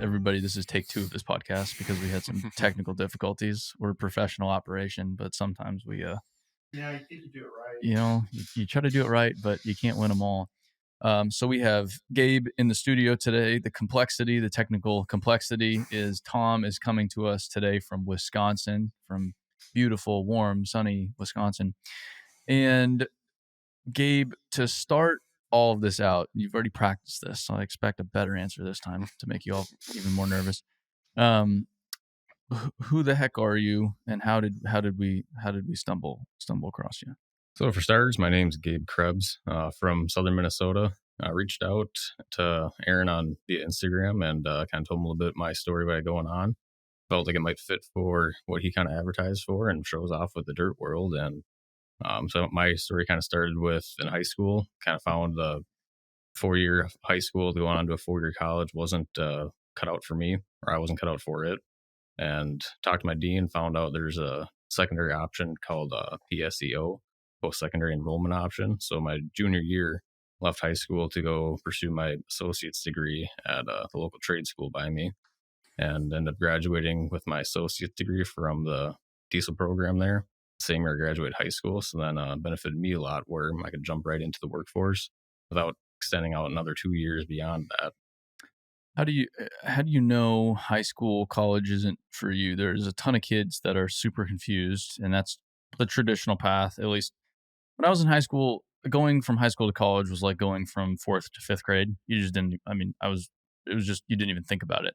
everybody, this is take 2 of this podcast because we had some technical difficulties. We're a professional operation, but sometimes Yeah, you need to do it right. you try to do it right, but you can't win them all. So we have Gabe in the studio today. The technical complexity is Tom is coming to us today from Wisconsin, from beautiful, warm, sunny Wisconsin. And Gabe, to start all of this out, you've already practiced this, so I expect a better answer this time to make you all even more nervous. Um, who the heck are you, and how did we stumble across you? So for starters, my name's Gabe Krebs from Southern Minnesota. I reached out to Aaron on via Instagram and kind of told him a little bit my story, what I had going on. Felt like it might fit for what he kind of advertised for and shows off with the dirt world. And so my story kind of started with in high school, kind of found the 4-year high school going on to a 4-year college wasn't cut out for me, or I wasn't cut out for it. And talked to my dean, found out there's a secondary option called PSEO, post-secondary enrollment option. So my junior year, left high school to go pursue my associate's degree at the local trade school by me, and ended up graduating with my associate's degree from the diesel program there. Same year I graduated high school, so then benefited me a lot where I could jump right into the workforce without extending out another 2 years beyond that. How do you know high school, college isn't for you? There's a ton of kids that are super confused, and that's the traditional path. At least when I was in high school, going from high school to college was like going from 4th to 5th grade. You just didn't. I mean, it was just you didn't even think about it.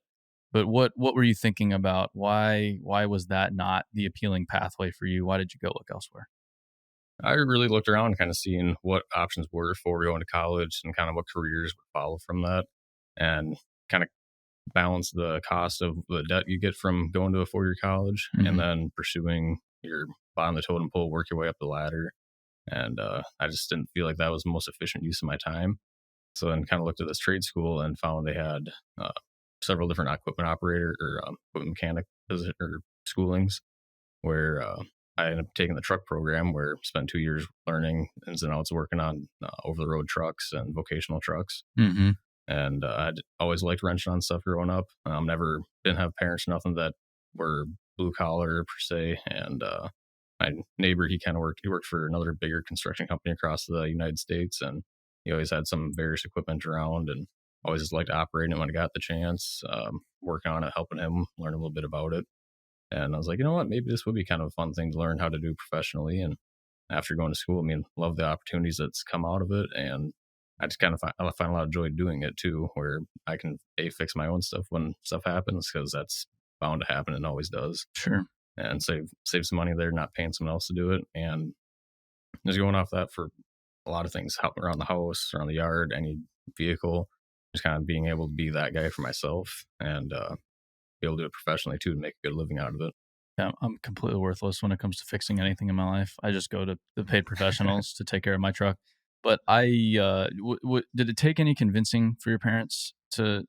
But what were you thinking about? Why was that not the appealing pathway for you? Why did you go look elsewhere? I really looked around, kind of seeing what options were for going to college and kind of what careers would follow from that, and kind of balance the cost of the debt you get from going to a 4-year college Mhm. and then pursuing your bottom of the totem pole, work your way up the ladder. And I just didn't feel like that was the most efficient use of my time. So then kind of looked at this trade school and found they had several different equipment operator or equipment mechanic or schoolings where I ended up taking the truck program where I spent 2 years learning ins and outs, working on over the road trucks and vocational trucks. Mm-hmm. And I'd always liked wrenching on stuff growing up. Never didn't have parents, nothing that were blue collar per se. And my neighbor, he worked for another bigger construction company across the United States. And he always had some various equipment around and always just liked operating it when I got the chance, working on it, helping him learn a little bit about it. And I was like, you know what, maybe this would be kind of a fun thing to learn how to do professionally. And after going to school, I mean, love the opportunities that's come out of it. And I just kind of I find a lot of joy doing it too, where I can fix my own stuff when stuff happens, because that's bound to happen and always does. Sure. And save some money there, not paying someone else to do it. And just going off that for a lot of things, helping around the house, around the yard, any vehicle, just kind of being able to be that guy for myself and be able to do it professionally too, to make a good living out of it. Yeah, I'm completely worthless when it comes to fixing anything in my life. I just go to the paid professionals to take care of my truck. But did it take any convincing for your parents to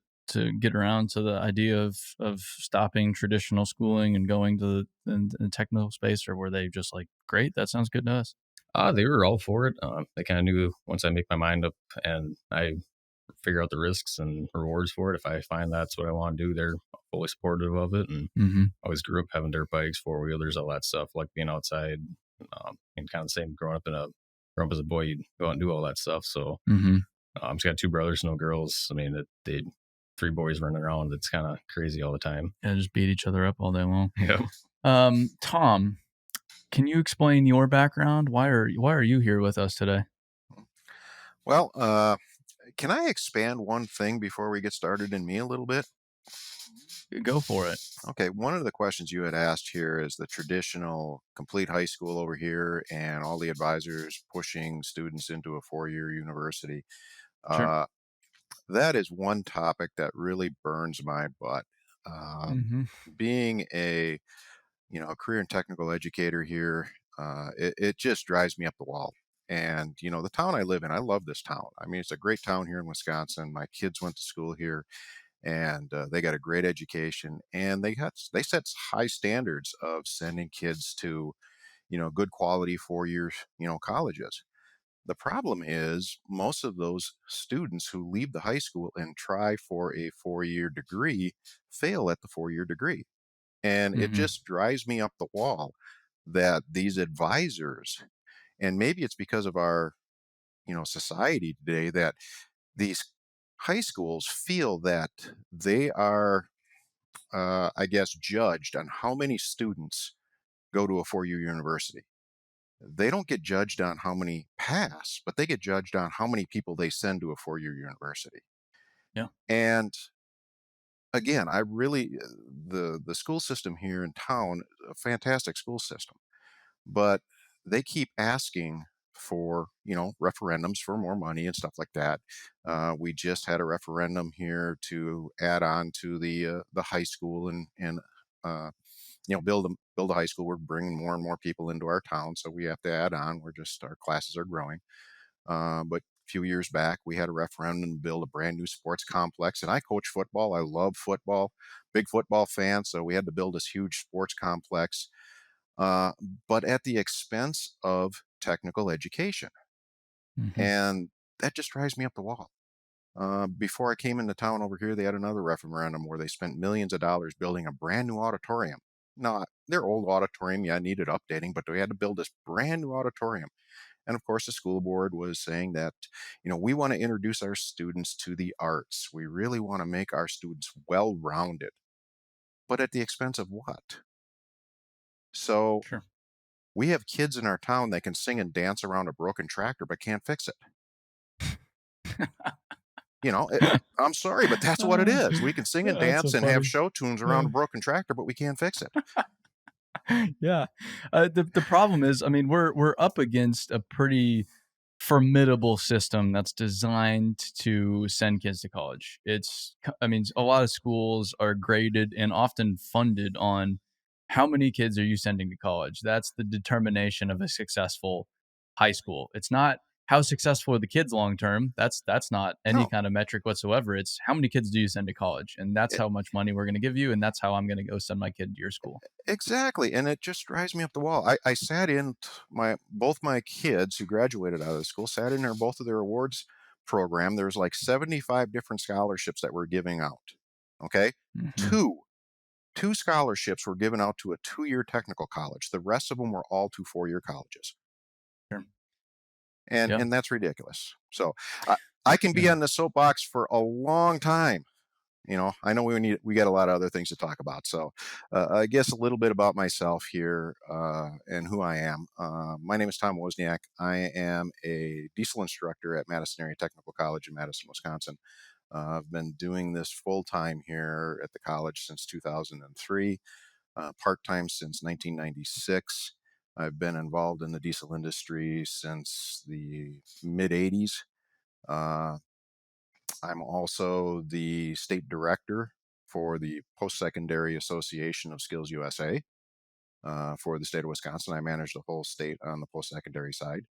get around to the idea of stopping traditional schooling and going to the technical space, or were they just like, great, that sounds good to us? They were all for it. They kind of knew once I make my mind up and I figure out the risks and rewards for it, if I find that's what I want to do, they're fully supportive of it. And Mm-hmm. always grew up having dirt bikes, 4-wheelers, all that stuff, like being outside. And kind of the same growing up as a boy, you'd go out and do all that stuff. So Mm-hmm. just got 2 brothers, no girls. I mean, they 3 boys running around. It's kind of crazy all the time. Yeah, just beat each other up all day long. Yeah. Tom, can you explain your background? Why are you here with us today? Well, can I expand one thing before we get started in me a little bit? Go for it. Okay, one of the questions you had asked here is the traditional complete high school over here and all the advisors pushing students into a 4-year university. Sure. That is one topic that really burns my butt. Mm-hmm. Being a career and technical educator here, it just drives me up the wall. And the town I live in, I love this town. I mean, it's a great town here in Wisconsin. My kids went to school here, and they got a great education. And they set high standards of sending kids to good quality 4 years colleges. The problem is most of those students who leave the high school and try for a 4-year degree fail at the 4-year degree. And it Mm-hmm. just drives me up the wall that these advisors, and maybe it's because of our, society today, that these high schools feel that they are, I guess, judged on how many students go to a 4-year university. They don't get judged on how many pass, but they get judged on how many people they send to a 4-year university. Yeah. And again, I really, the school system here in town, a fantastic school system, but they keep asking for, referendums for more money and stuff like that. We just had a referendum here to add on to the high school, and uh, build a high school. We're bringing more and more people into our town, so we have to add on. Our classes are growing. But a few years back, we had a referendum to build a brand new sports complex. And I coach football. I love football, big football fan. So we had to build this huge sports complex, uh, but at the expense of technical education. Mm-hmm. And that just drives me up the wall. Before I came into town over here, they had another referendum where they spent millions of dollars building a brand new auditorium. Now, their old auditorium, yeah, needed updating, but they had to build this brand new auditorium. And of course, the school board was saying that, we want to introduce our students to the arts. We really want to make our students well rounded, but at the expense of what? So Sure. we have kids in our town that can sing and dance around a broken tractor, but can't fix it. I'm sorry, but that's what it is. We can sing and That's dance so and have funny. show tunes around a broken tractor, but we can't fix it. Yeah. The problem is, I mean, we're up against a pretty formidable system that's designed to send kids to college. I mean, a lot of schools are graded and often funded on how many kids are you sending to college. That's the determination of a successful high school. It's not how successful are the kids long term. That's not any No, kind of metric whatsoever. It's how many kids do you send to college, and that's e- how much money we're going to give you, and that's how I'm going to go send my kid to your school. exactly. And it just drives me up the wall. I sat in both my kids who graduated out of the school sat in both of their awards program. There's like 75 different scholarships that we're giving out. Okay. Hmm. Two scholarships were given out to a 2-year technical college. The rest of them were all to 4-year colleges. Sure. And Yeah. and that's ridiculous. So I can be Yeah. on the soapbox for a long time. I know we got a lot of other things to talk about. So I guess a little bit about myself here, and who I am. My name is Tom Wozniak. I am a diesel instructor at Madison Area Technical College in Madison, Wisconsin. I've been doing this full time here at the college since 2003, part time since 1996. I've been involved in the diesel industry since the mid 80s. Uh, I'm also the state director for the Post Secondary Association of Skills USA for the state of Wisconsin. I manage the whole state on the post secondary side.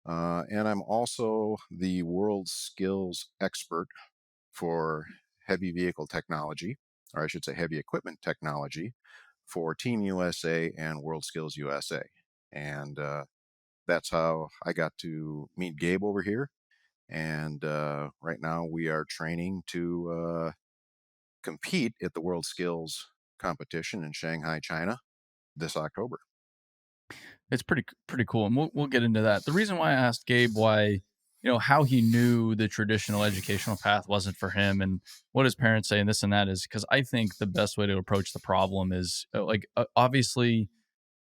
And I'm also the world skills expert for heavy vehicle technology, or I should say heavy equipment technology, for Team USA and WorldSkills USA. And that's how I got to meet Gabe over here. And right now we are training to compete at the WorldSkills Competition in Shanghai, China this October. It's pretty cool, and we'll get into that. The reason why I asked Gabe why, how he knew the traditional educational path wasn't for him, and what his parents say, and this and that, is because I think the best way to approach the problem is obviously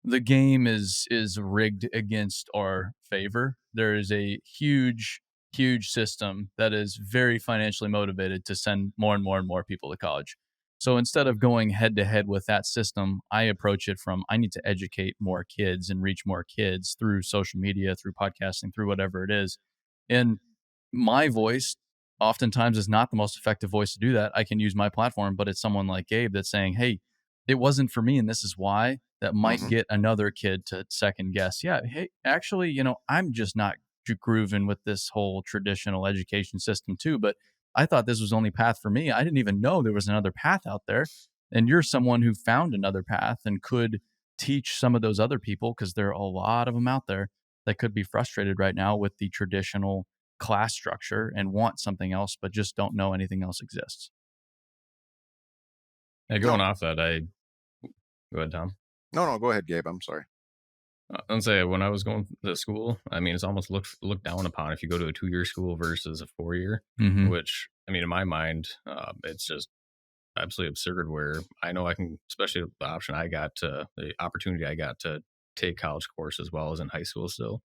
the game is rigged against our favor. There is a huge system that is very financially motivated to send more and more and more people to college. So instead of going head to head with that system, I approach it from I need to educate more kids and reach more kids through social media, through podcasting, through whatever it is. And my voice oftentimes is not the most effective voice to do that. I can use my platform, but it's someone like Gabe that's saying, "Hey, it wasn't for me and this is why," that might Mm-hmm. get another kid to second guess. Yeah, hey, actually, I'm just not grooving with this whole traditional education system too, but I thought this was the only path for me. I didn't even know there was another path out there. And you're someone who found another path and could teach some of those other people, because there are a lot of them out there that could be frustrated right now with the traditional class structure and want something else, but just don't know anything else exists. Yeah, No, going off that, go ahead, Tom. no, go ahead, Gabe. I'm sorry. I'd say when I was going to school, I mean, it's almost looked down upon if you go to a 2-year school versus a 4-year, Mm-hmm. which, I mean, in my mind, it's just absolutely absurd where I know I can, especially the opportunity I got to take college courses while I was in high school still.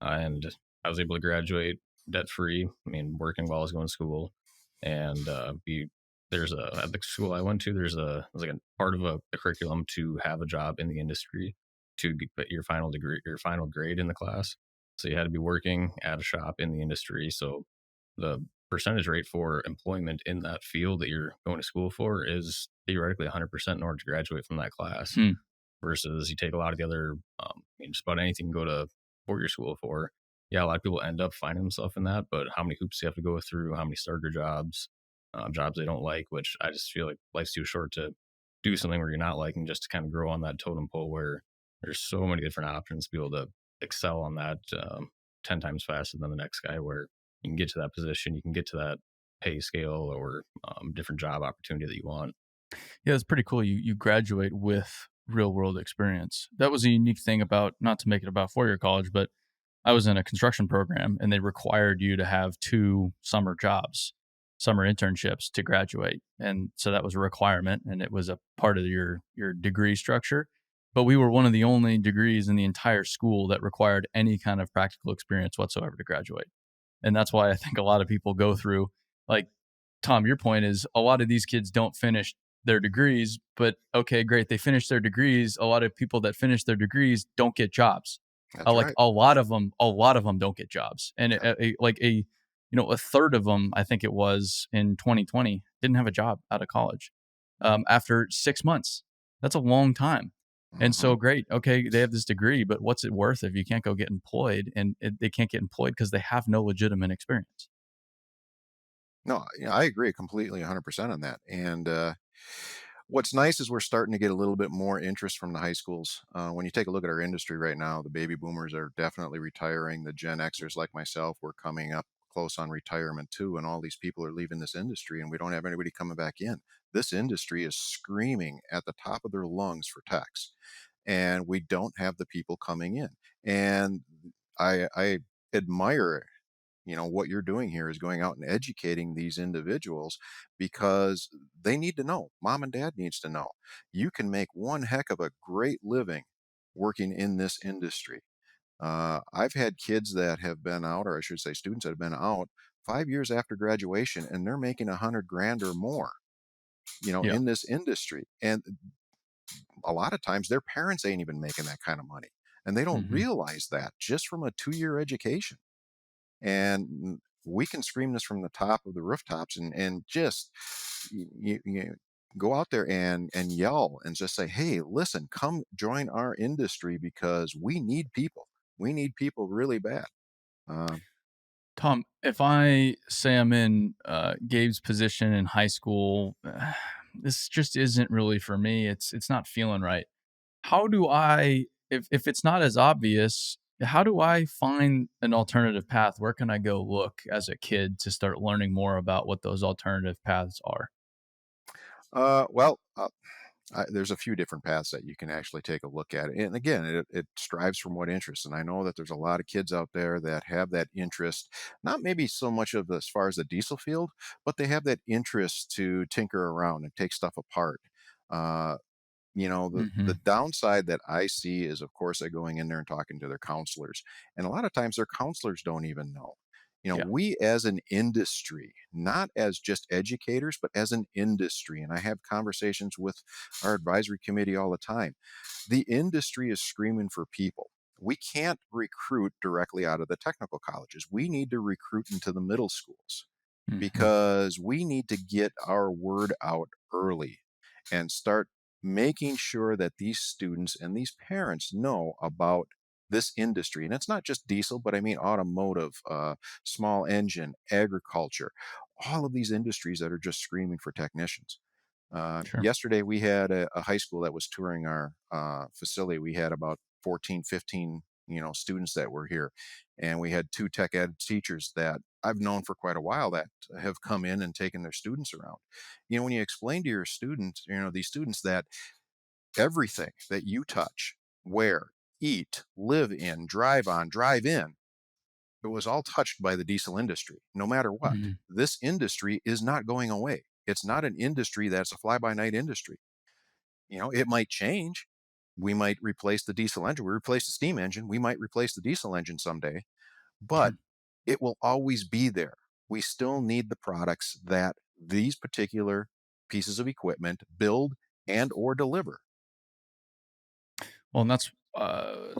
And I was able to graduate debt free. I mean, working while I was going to school, and at the school I went to, it was like a part of a curriculum to have a job in the industry to get your final degree, your final grade in the class. So you had to be working at a shop in the industry. So the percentage rate for employment in that field that you're going to school for is theoretically 100% in order to graduate from that class. Hmm. Versus you take a lot of the other, just about anything you go to 4-year school for. Yeah, a lot of people end up finding themselves in that, but how many hoops do you have to go through? How many starter jobs, jobs they don't like, which I just feel like life's too short to do something where you're not liking just to kind of grow on that totem pole where there's so many different options to be able to excel on that 10 times faster than the next guy where you can get to that position, you can get to that pay scale or different job opportunity that you want. Yeah, it's pretty cool. You graduate with real world experience. That was a unique thing about, not to make it about 4-year college, but I was in a construction program and they required you to have 2 summer jobs, summer internships to graduate. And so that was a requirement and it was a part of your degree structure. But we were one of the only degrees in the entire school that required any kind of practical experience whatsoever to graduate. And that's why I think a lot of people go through, like, Tom, your point is a lot of these kids don't finish their degrees, but okay, great. They finish their degrees. A lot of people that finish their degrees don't get jobs. That's Like right. a lot of them don't get jobs. And Yeah. a third of them, I think it was in 2020, didn't have a job out of college after 6 months. That's a long time. And Hmm. so great. Okay, they have this degree, but what's it worth if you can't go get employed? And they can't get employed because they have no legitimate experience. No, I agree completely 100% on that. And what's nice is we're starting to get a little bit more interest from the high schools. When you take a look at our industry right now, the baby boomers are definitely retiring. The Gen Xers like myself, we're coming up close on retirement too. And all these people are leaving this industry and we don't have anybody coming back in. This industry is screaming at the top of their lungs for techs. And we don't have the people coming in. And I admire, what you're doing here is going out and educating these individuals because they need to know. Mom and dad needs to know. You can make one heck of a great living working in this industry. I've had kids that have been out, or I should say students that have been out 5 years after graduation and they're making 100 grand or more, Yeah. in this industry. And a lot of times their parents ain't even making that kind of money. And they don't Hmm. realize that just from a 2-year education. And we can scream this from the top of the rooftops and just go out there and yell and just say, hey, listen, come join our industry because we need people really bad. uh, Tom, if I say I'm in Gabe's position in high school, this just isn't really for me. It's not feeling right. How do I, if it's not as obvious, how do I find an alternative path? Where can I go look as a kid to start learning more about what those alternative paths are? well there's a few different paths that you can actually take a look at. And again, it strives from what interest. And I know that there's a lot of kids out there that have that interest, not maybe so much of as far as the diesel field, but they have that interest to tinker around and take stuff apart. Uh, the Hmm. downside that I see is, of course, they're going in there and talking to their counselors. And a lot of times their counselors don't even know. Yeah. We as an industry, not as just educators, but as an industry, and I have conversations with our advisory committee all the time. The industry is screaming for people. We can't recruit directly out of the technical colleges. We need to recruit into the middle schools Hmm. because we need to get our word out early and start making sure that these students and these parents know about this industry. And it's not just diesel, but I mean automotive, small engine, agriculture, all of these industries that are just screaming for technicians. Sure. Yesterday, we had a high school that was touring our facility. We had about 14, 15 students that were here. And we had two tech ed teachers that I've known for quite a while that have come in and taken their students around. When you explain to your students, these students, that everything that you touch, wear, eat, live in, drive on, drive in, it was all touched by the diesel industry. No matter what, Mhm. this industry is not going away. It's not an industry that's a fly by night industry. It might change. We might replace the diesel engine. We replace the steam engine. We might replace the diesel engine someday, but Sure. it will always be there. We still need the products that these particular pieces of equipment build and or deliver. Well, and that's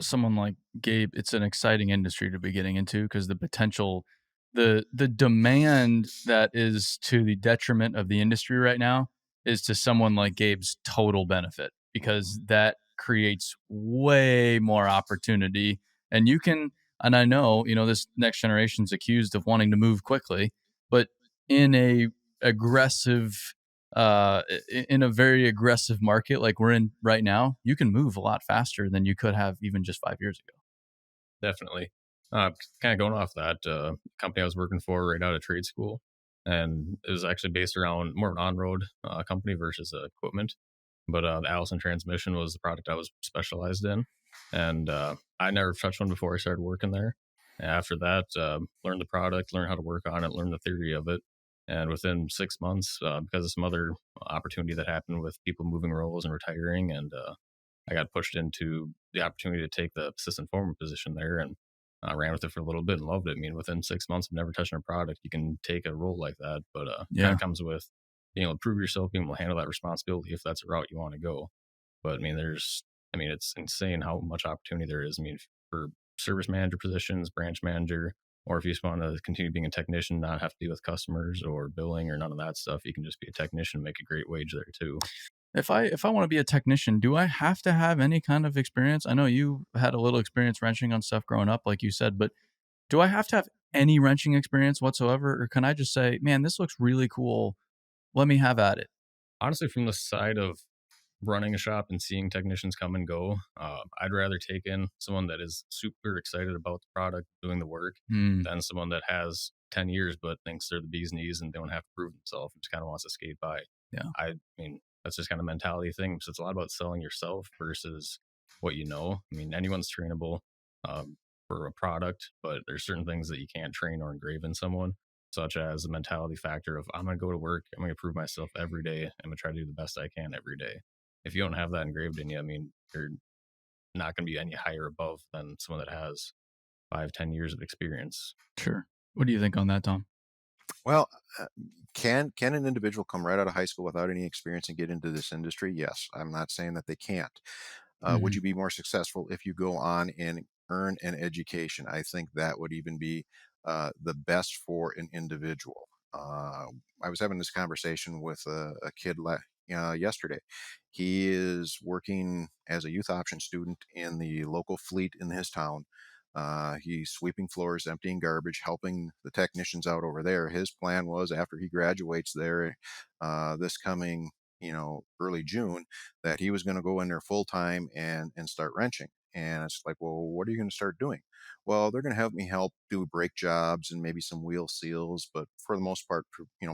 someone like Gabe. It's an exciting industry to be getting into because the potential, the demand that is to the detriment of the industry right now is to someone like Gabe's total benefit because that creates way more opportunity. And you can, and I know, this next generation's accused of wanting to move quickly, but in a aggressive in a very aggressive market like we're in right now, you can move a lot faster than you could have even just 5 years ago. Definitely. Kind of going off that company I was working for right out of trade school, and it was actually based around more of an on-road company versus equipment. But the Allison transmission was the product I was specialized in, and I never touched one before I started working there. And after that, learned the product, learned how to work on it, learned the theory of it, and within 6 months, because of some other opportunity that happened with people moving roles and retiring, and I got pushed into the opportunity to take the assistant foreman position there, and ran with it for a little bit and loved it. I mean, within 6 months of never touching a product, you can take a role like that, but kind Yeah, of comes with being able to prove yourself, being able to handle that responsibility if that's a route you want to go. But I mean, it's insane how much opportunity there is. I mean, for service manager positions, branch manager, or if you just want to continue being a technician, not have to deal with customers or billing or none of that stuff, you can just be a technician, make a great wage there too. if I want to be a technician, do I have to have any kind of experience? I know you had a little experience wrenching on stuff growing up, like you said, but do I have to have any wrenching experience whatsoever, or can I just say, man, this looks really cool, let me have at it? Honestly, from the side of running a shop and seeing technicians come and go, I'd rather take in someone that is super excited about the product, doing the work, Hmm. than someone that has 10 years but thinks they're the bee's knees and don't have to prove themselves and just kind of wants to skate by. Yeah. I mean, that's just kind of mentality thing. So it's a lot about selling yourself versus what you know. I mean, anyone's trainable for a product, but there's certain things that you can't train or engrave in someone, such as the mentality factor of I'm going to go to work, I'm going to prove myself every day, I'm going to try to do the best I can every day. If you don't have that engraved in you, I mean, you're not going to be any higher above than someone that has 5, 10 years of experience. Sure. What do you think on that, Tom? Well, uh, can an individual come right out of high school without any experience and get into this industry? Yes. I'm not saying that they can't. Would Hmm. you be more successful if you go on and earn an education? I think that would even be the best for an individual. I was having this conversation with a kid yesterday. He is working as a youth option student in the local fleet in his town. He's sweeping floors, emptying garbage, helping the technicians out over there. His plan was after he graduates there, this coming, early June, that he was going to go in there full time and start wrenching. And it's like, well, what are you going to start doing? Well, they're going to have me help do brake jobs and maybe some wheel seals, but for the most part,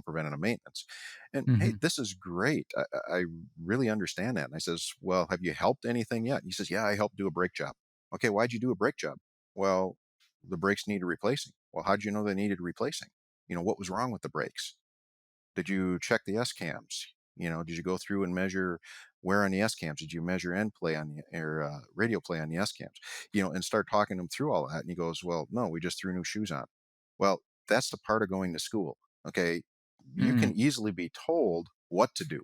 preventative maintenance. And hey, Hmm. this is great. I really understand that. And I says, well, have you helped anything yet? And he says, yeah, I helped do a brake job. Okay, why'd you do a brake job? Well, the brakes needed replacing. Well, how'd you know they needed replacing? What was wrong with the brakes? Did you check the S cams? Did you go through and measure wear on the S cams? Did you measure end play on the or radio play on the S cams? And start talking him through all that. And he goes, "Well, no, we just threw new shoes on." Well, that's the part of going to school. Okay, you Hmm. can easily be told what to do,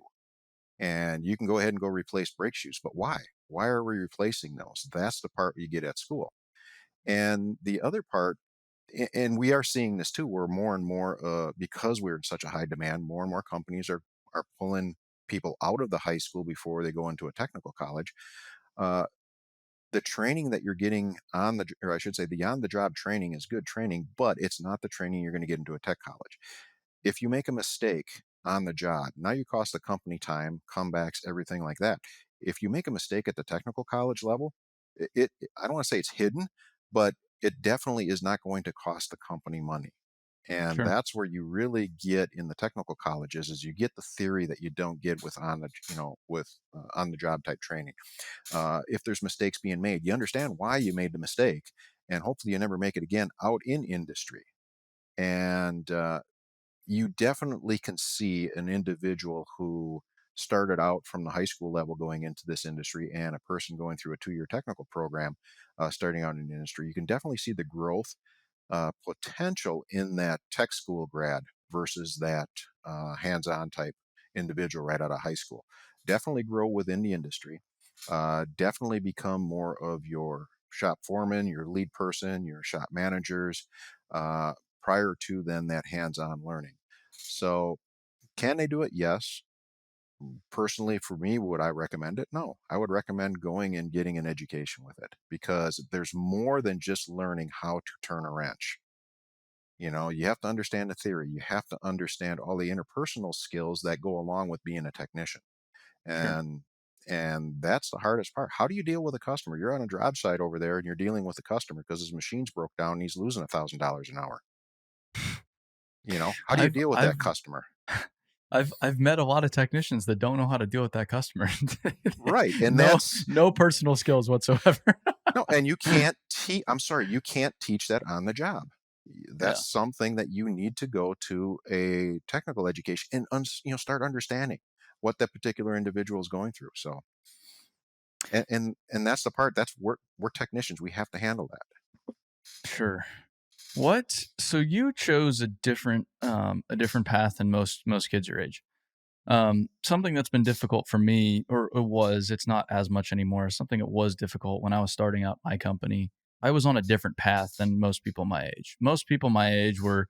and you can go ahead and go replace brake shoes. But why? Why are we replacing those? That's the part you get at school. And the other part, and we are seeing this too, where more and more, because we're in such a high demand, more and more companies are pulling people out of the high school before they go into a technical college. Uh, the training that you're getting or I should say, the on the job training is good training, but it's not the training you're going to get into a tech college. If you make a mistake on the job, now you cost the company time, comebacks, everything like that. If you make a mistake at the technical college level, I don't want to say it's hidden, but it definitely is not going to cost the company money. And Sure. that's where you really get in the technical colleges, is you get the theory that you don't get with on the job type training. If there's mistakes being made, you understand why you made the mistake, and hopefully you never make it again out in industry. And you definitely can see an individual who started out from the high school level going into this industry, and a person going through a 2-year technical program starting out in the industry. You can definitely see the growth potential in that tech school grad versus that hands-on type individual right out of high school. Definitely grow within the industry. Definitely become more of your shop foreman, your lead person, your shop managers, uh, prior to then that hands-on learning. So can they do it? Yes. Personally, for me, would I recommend it? No. I would recommend going and getting an education with it, because there's more than just learning how to turn a wrench. You have to understand the theory. You have to understand all the interpersonal skills that go along with being a technician. Sure. And and that's the hardest part. How do you deal with a customer? You're on a job site over there and you're dealing with a customer because his machine's broke down and he's losing $1,000 an hour. How do you I've deal with that I've customer? I've met a lot of technicians that don't know how to deal with that customer. Right. And No, that's no personal skills whatsoever. no, and you can't teach, I'm sorry, you can't teach that on the job. Yeah, That's something that you need to go to a technical education and start understanding what that particular individual is going through. So, and that's the part, that's we're technicians. We have to handle that. sure. So you chose a different path than most kids your age. Something that's been difficult for me, or it was, it's not as much anymore. Something that was difficult when I was starting out my company. I was on a different path than most people my age. Most people my age were,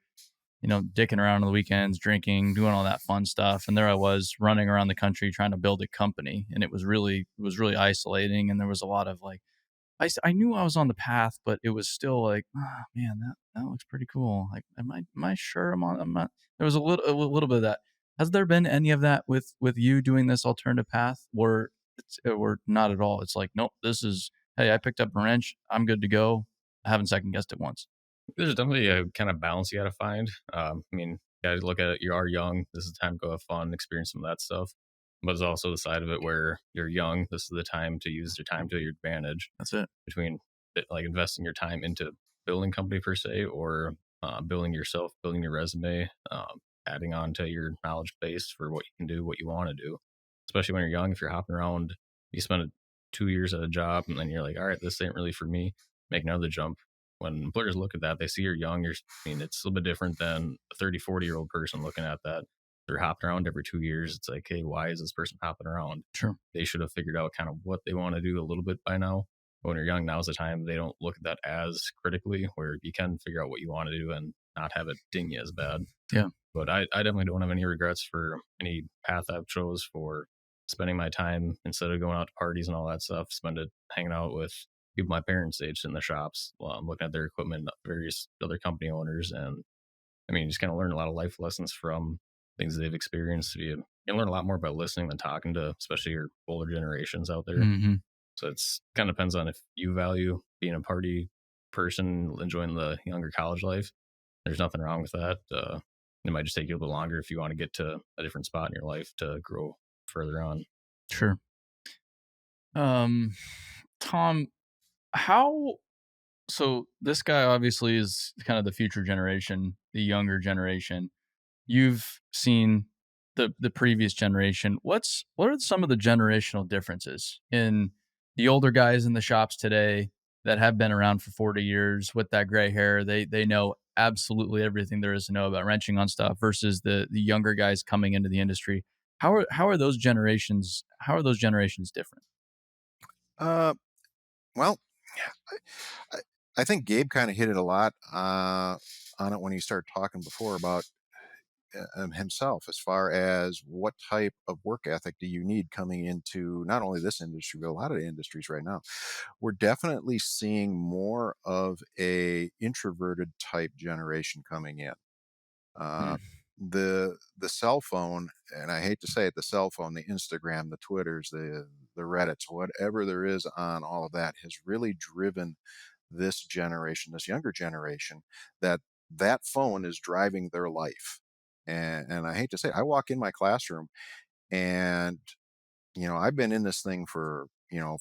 dicking around on the weekends, drinking, doing all that fun stuff. And there I was running around the country trying to build a company. And it was really isolating. And there was a lot of like, I knew I was on the path, but it was still like, oh, man, that looks pretty cool. Like, am I sure I'm not, there was a little bit of that. Has there been any of that with you doing this alternative path, or not at all? It's like, nope, hey, I picked up a wrench. I'm good to go. I haven't second guessed it once. There's definitely a kind of balance you got to find. I mean, you got to look at it. You are young. This is the time to go have fun, experience some of that stuff. But there's also the side of it where you're young. This is the time to use your time to your advantage That's it. between like investing your time into building company per se, or building yourself, building your resume, adding on to your knowledge base for what you can do, what you want to do. Especially when you're young, if you're hopping around, you spend 2 years at a job and then you're like, all right, this ain't really for me. Make another jump. When employers look at that, they see you're young. I mean, it's a little bit different than a 30, 40-year-old person looking at that. They're hopping around every 2 years. It's like, hey, why is this person hopping around? Sure. They should have figured out kind of what they want to do a little bit by now. But when you're young, now's the time. They don't look at that as critically, where you can figure out what you want to do and not have it ding you as bad. Yeah. But I definitely don't have any regrets for any path I've chose for spending my time, instead of going out to parties and all that stuff, spend it hanging out with people my parents' age in the shops while I'm looking at their equipment, various other company owners. And I mean, you just kind of learn a lot of life lessons from things they've experienced. You learn a lot more by listening than talking to, especially your older generations out there. Hmm. So it's kind of depends on if you value being a party person, enjoying the younger college life. There's nothing wrong with that. It might just take you a little longer if you want to get to a different spot in your life to grow further on. Sure. Um, Tom, how so this guy obviously is kind of the future generation, the younger generation. You've seen the previous generation. What are some of the generational differences in the older guys in the shops today that have been around for 40 years with that gray hair? They know absolutely everything there is to know about wrenching on stuff versus the younger guys coming into the industry. How are those generations different? Uh, well, I, I think Gabe kind of hit it a lot on it when he started talking before about himself, as far as what type of work ethic do you need coming into not only this industry but a lot of the industries right now. We're definitely seeing more of a introverted type generation coming in. Hmm. the cell phone, and I hate to say it, the cell phone, the Instagram, the Twitters, the Reddits, whatever there is on all of that, has really driven this generation, this younger generation, that that phone is driving their life. And I hate to say it, I walk in my classroom, and I've been in this thing for,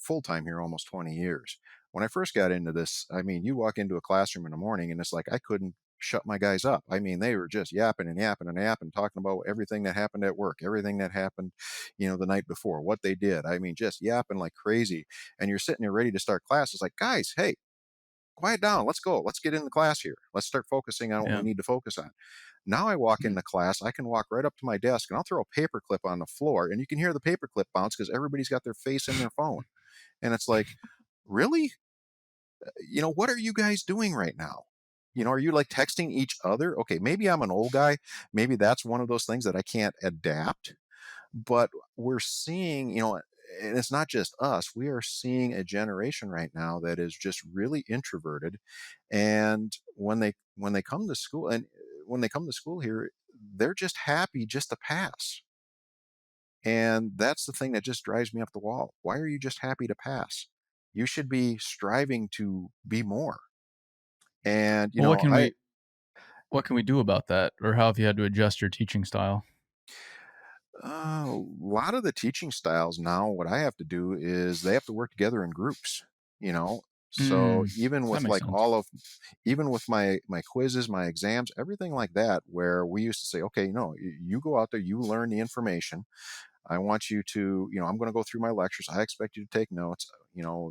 full time here almost 20 years. When I first got into this, I mean, you walk into a classroom in the morning and it's like I couldn't shut my guys up. I mean, they were just yapping and yapping and yapping, talking about everything that happened at work, everything that happened, the night before, what they did. I mean, just yapping like crazy. And you're sitting there ready to start class. It's like, guys, hey, quiet down. Let's go. Let's get in the class here. Let's start focusing on what we Yeah. need to focus on. Now I walk into class, I can walk right up to my desk and I'll throw a paperclip on the floor, and you can hear the paperclip bounce because everybody's got their face in their phone. And it's like, really? What are you guys doing right now? Are you like texting each other? Okay, maybe I'm an old guy. Maybe that's one of those things that I can't adapt. But we're seeing, and it's not just us, we are seeing a generation right now that is just really introverted. And when they come to school, and when they come to school here, they're just happy just to pass. And that's the thing that just drives me up the wall. Why are you just happy to pass? You should be striving to be more. And Well, what can we do about that, or how have you had to adjust your teaching style? a lot of the teaching styles now, what I have to do is they have to work together in groups, you know. So even That with makes like sense. even with my quizzes, my exams, everything like that, where we used to say, okay, you go out there, you learn the information. I want you to, I'm going to go through my lectures. I expect you to take notes.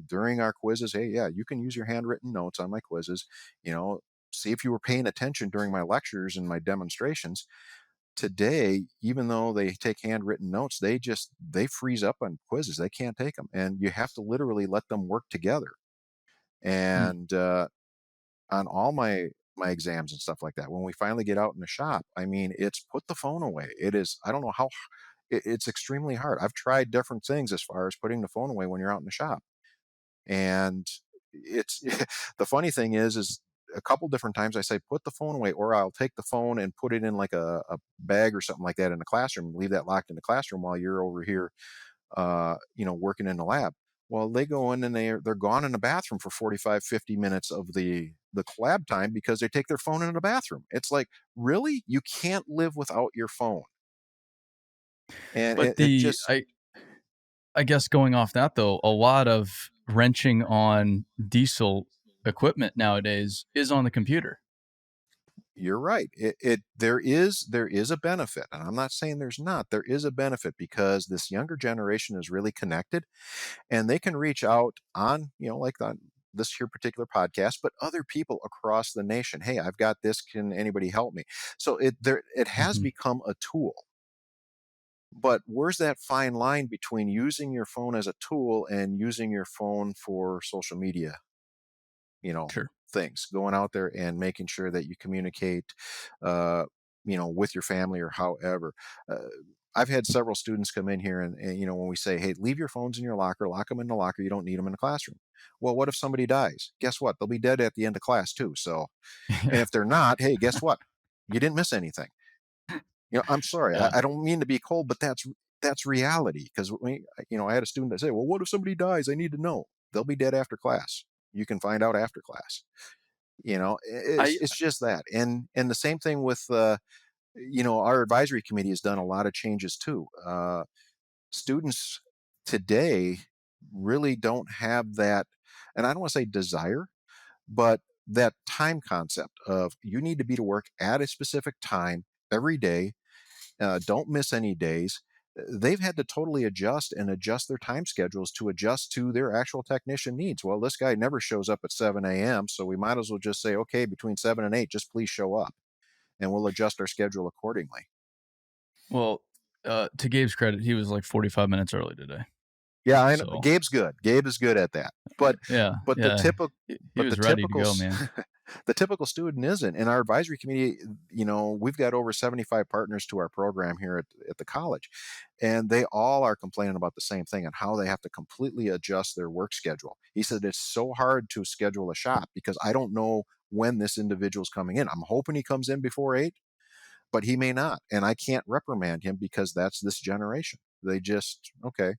During our quizzes, hey, yeah, you can use your handwritten notes on my quizzes. You know, see if you were paying attention during my lectures and my demonstrations. Today, even though they take handwritten notes, they freeze up on quizzes. They can't take them, and you have to literally let them work together. Mm. And on all my exams and stuff like that, when we finally get out in the shop, I mean, it's put the phone away. It is, I don't know how, it's extremely hard. I've tried different things as far as putting the phone away when you're out in the shop. And it's the funny thing is a couple different times I say, put the phone away, or I'll take the phone and put it in like a bag or something like that in the classroom, leave that locked in the classroom while you're over here, working in the lab. Well, they go in and they're gone in the bathroom for 45, 50 minutes of the lab time because they take their phone in the bathroom. It's like, really? You can't live without your phone. And But it just, I guess going off that though, a lot of wrenching on diesel equipment nowadays is on the computer. you're right. There is a benefit, and I'm not saying there's not. There is a benefit because this younger generation is really connected, and they can reach out on, like on this here particular podcast, but other people across the nation. Hey, I've got this. Can anybody help me? So it has Mhm. become a tool. But where's that fine line between using your phone as a tool and using your phone for social media, you know, Sure. things, going out there and making sure that you communicate, with your family or however. Uh, I've had several students come in here and when we say, hey, leave your phones in your locker, lock them in the locker, you don't need them in the classroom. Well, what if somebody dies? Guess what? They'll be dead at the end of class too. So, and Yeah. if they're not, hey, guess what? You didn't miss anything. I'm sorry. I, Yeah. I don't mean to be cold, but that's reality. Because I had a student that said, "Well, what if somebody dies? I need to know." They'll be dead after class. You can find out after class. It's I it's just that, and the same thing with our advisory committee has done a lot of changes too. Students today really don't have that, and I don't want to say desire, but that time concept of you need to be to work at a specific time every day, don't miss any days. They've had to totally adjust their time schedules to adjust to their actual technician needs. Well, this guy never shows up at 7 a.m., so we might as well just say, okay, between 7 and 8, just please show up, and we'll adjust our schedule accordingly. well, to Gabe's credit, he was like 45 minutes early today. Yeah, I know. So Gabe's good. Gabe is good at that. But yeah, but the yeah, typical he but the was ready to typical go, man. the typical student isn't. In our advisory committee, we've got over 75 partners to our program here at the college, and they all are complaining about the same thing and how they have to completely adjust their work schedule. He said it's so hard to schedule a shop because I don't know when this individual's coming in. I'm hoping he comes in before 8, but he may not. And I can't reprimand him because that's this generation. They just, okay,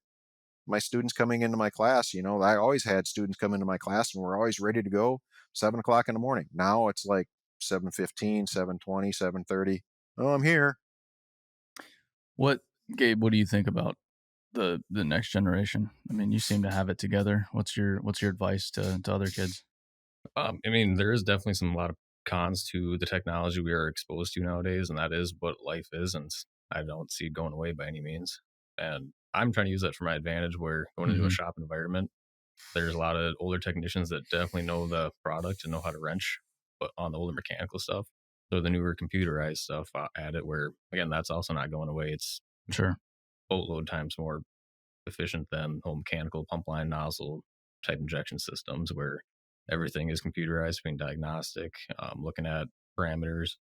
my students coming into my class, I always had students come into my class and we're always ready to go 7 o'clock in the morning. Now it's like 7:15, 7:20, 7:30. Oh, I'm here. Gabe, what do you think about the next generation? I mean, you seem to have it together. What's your advice to other kids? I mean, there is definitely a lot of cons to the technology we are exposed to nowadays, and that is what life is, and I don't see it going away by any means. And I'm trying to use that for my advantage, where going into a shop environment, there's a lot of older technicians that definitely know the product and know how to wrench, but on the older mechanical stuff. So the newer computerized stuff at it, where again, that's also not going away. It's Sure. boatload times more efficient than whole mechanical pump line nozzle type injection systems, where everything is computerized, being diagnostic, looking at parameters.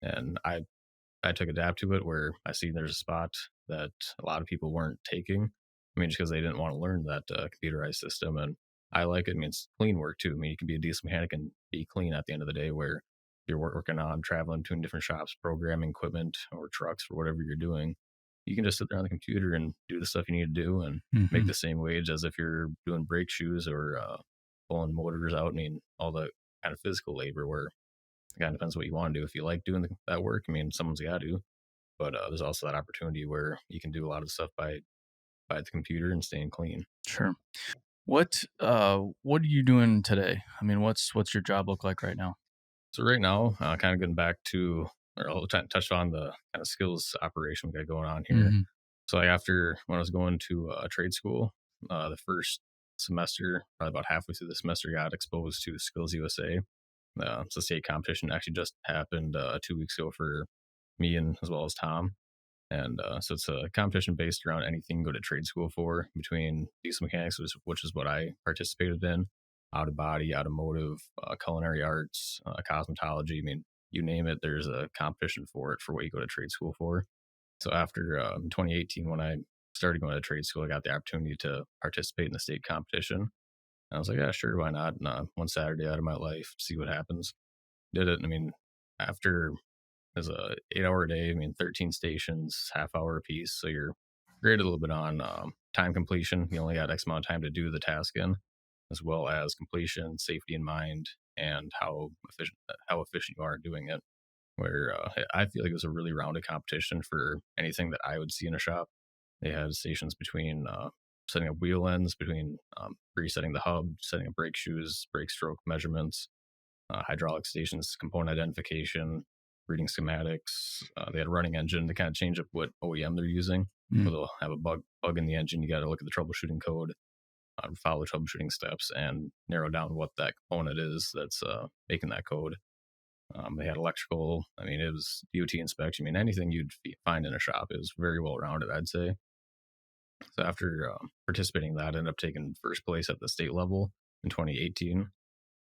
And I took adapt to it, where I see there's a spot that a lot of people weren't taking. I mean, just because they didn't want to learn that computerized system. And I like it. I mean, it's clean work too. I mean, you can be a decent mechanic and be clean at the end of the day, where you're working on traveling between different shops, programming equipment or trucks or whatever you're doing. You can just sit there on the computer and do the stuff you need to do and make the same wage as if you're doing brake shoes or pulling motors out. I mean, all the kind of physical labor, where it kind of depends what you want to do. If you like doing that work, I mean, someone's got to. But there's also that opportunity where you can do a lot of stuff by the computer and staying clean. Sure. What are you doing today? I mean, what's your job look like right now? So right now, kind of getting back to, or I'll touch on the kind of skills operation we got going on here. So after when I was going to trade school, the first semester, probably about halfway through the semester, got exposed to WorldSkills USA. It's a state competition. Actually just happened 2 weeks ago for me and as well as Tom. And so it's a competition based around anything you go to trade school for, between diesel mechanics, which is what I participated in, out of body, automotive, culinary arts, cosmetology. I mean, you name it, there's a competition for it for what you go to trade school for. So after 2018, when I started going to trade school, I got the opportunity to participate in the state competition. And I was like, yeah, sure, why not? And one Saturday out of my life, see what happens. Did it. I mean, after as a 8-hour day, I mean, 13 stations, half hour a piece. So you're graded a little bit on time completion. You only got X amount of time to do the task in, as well as completion, safety in mind, and how efficient you are doing it. Where I feel like it was a really rounded competition for anything that I would see in a shop. They had stations between setting up wheel ends, between resetting the hub, setting up brake shoes, brake stroke measurements, hydraulic stations, component identification, reading schematics. They had a running engine to kind of change up what OEM they're using. They'll have a bug in the engine. You got to look at the troubleshooting code, follow the troubleshooting steps, and narrow down what that component is that's making that code. They had electrical. I mean, it was DOT inspection. I mean, anything you'd find in a shop. It was very well rounded, I'd say. So after participating in that, I ended up taking first place at the state level in 2018,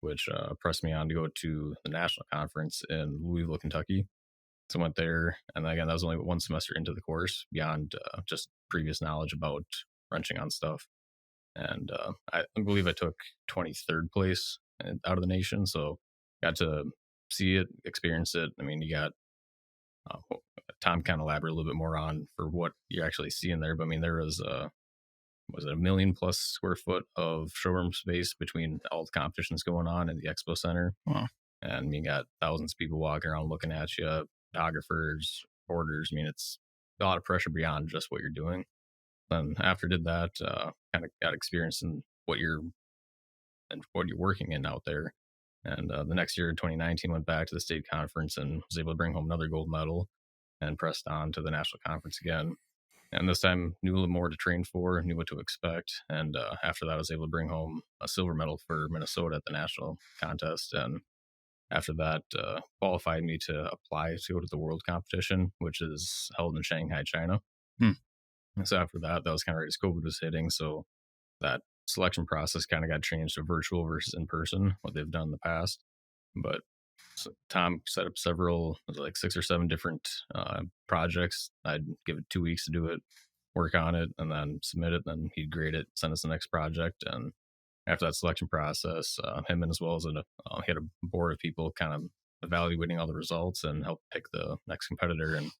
which pressed me on to go to the national conference in Louisville, Kentucky. So I went there, and again, that was only one semester into the course, beyond just previous knowledge about wrenching on stuff. And I believe I took 23rd place out of the nation, so got to see it, experience it. I mean, you got Tom kind of elaborate a little bit more on for what you're actually seeing there, but I mean, there was it 1 million plus square foot of showroom space between all the competitions going on in the expo center. Wow. And you got thousands of people walking around looking at you, photographers, orders. I mean, it's a lot of pressure beyond just what you're doing. Then after did that, kind of got experience in what you're working in out there. And the next year in 2019, went back to the state conference and was able to bring home another gold medal, and pressed on to the national conference again. And this time knew a little more to train for, knew what to expect. And after that, I was able to bring home a silver medal for Minnesota at the national contest. And after that, qualified me to apply to go to the world competition, which is held in Shanghai, China. And so after that, that was kind of right as COVID was hitting. So that selection process kind of got changed to virtual versus in person, what they've done in the past. But so Tom set up several, like 6 or 7 different projects. I'd give it 2 weeks to do it, work on it, and then submit it. Then he'd grade it, send us the next project. And after that selection process, him and as well as he had a board of people kind of evaluating all the results and help pick the next competitor. And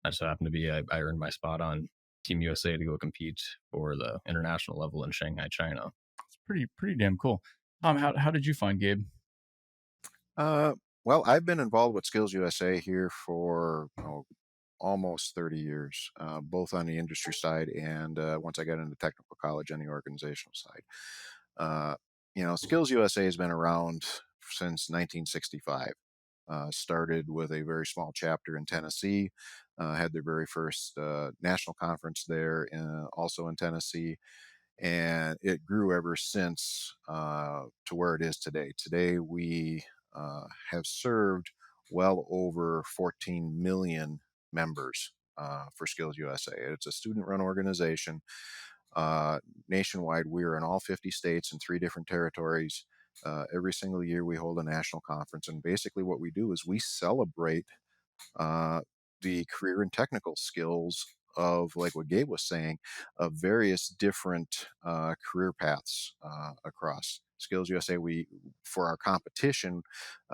I just happened to be, I earned my spot on Team USA to go compete for the international level in Shanghai, China. It's pretty damn cool. How did you find Gabe? Uh, well, I've been involved with Skills USA here for almost 30 years, both on the industry side and once I got into technical college on the organizational side. Skills USA has been around since 1965. Started with a very small chapter in Tennessee, had their very first national conference there, also in Tennessee, and it grew ever since to where it is today. Today, we have served well over 14 million members for Skills USA. It's a student-run organization. Nationwide, we're in all 50 states and 3 different territories. Every single year, we hold a national conference, and basically what we do is we celebrate uh, the career and technical skills of, like what Gabe was saying, of various different career paths across Skills USA. For our competition,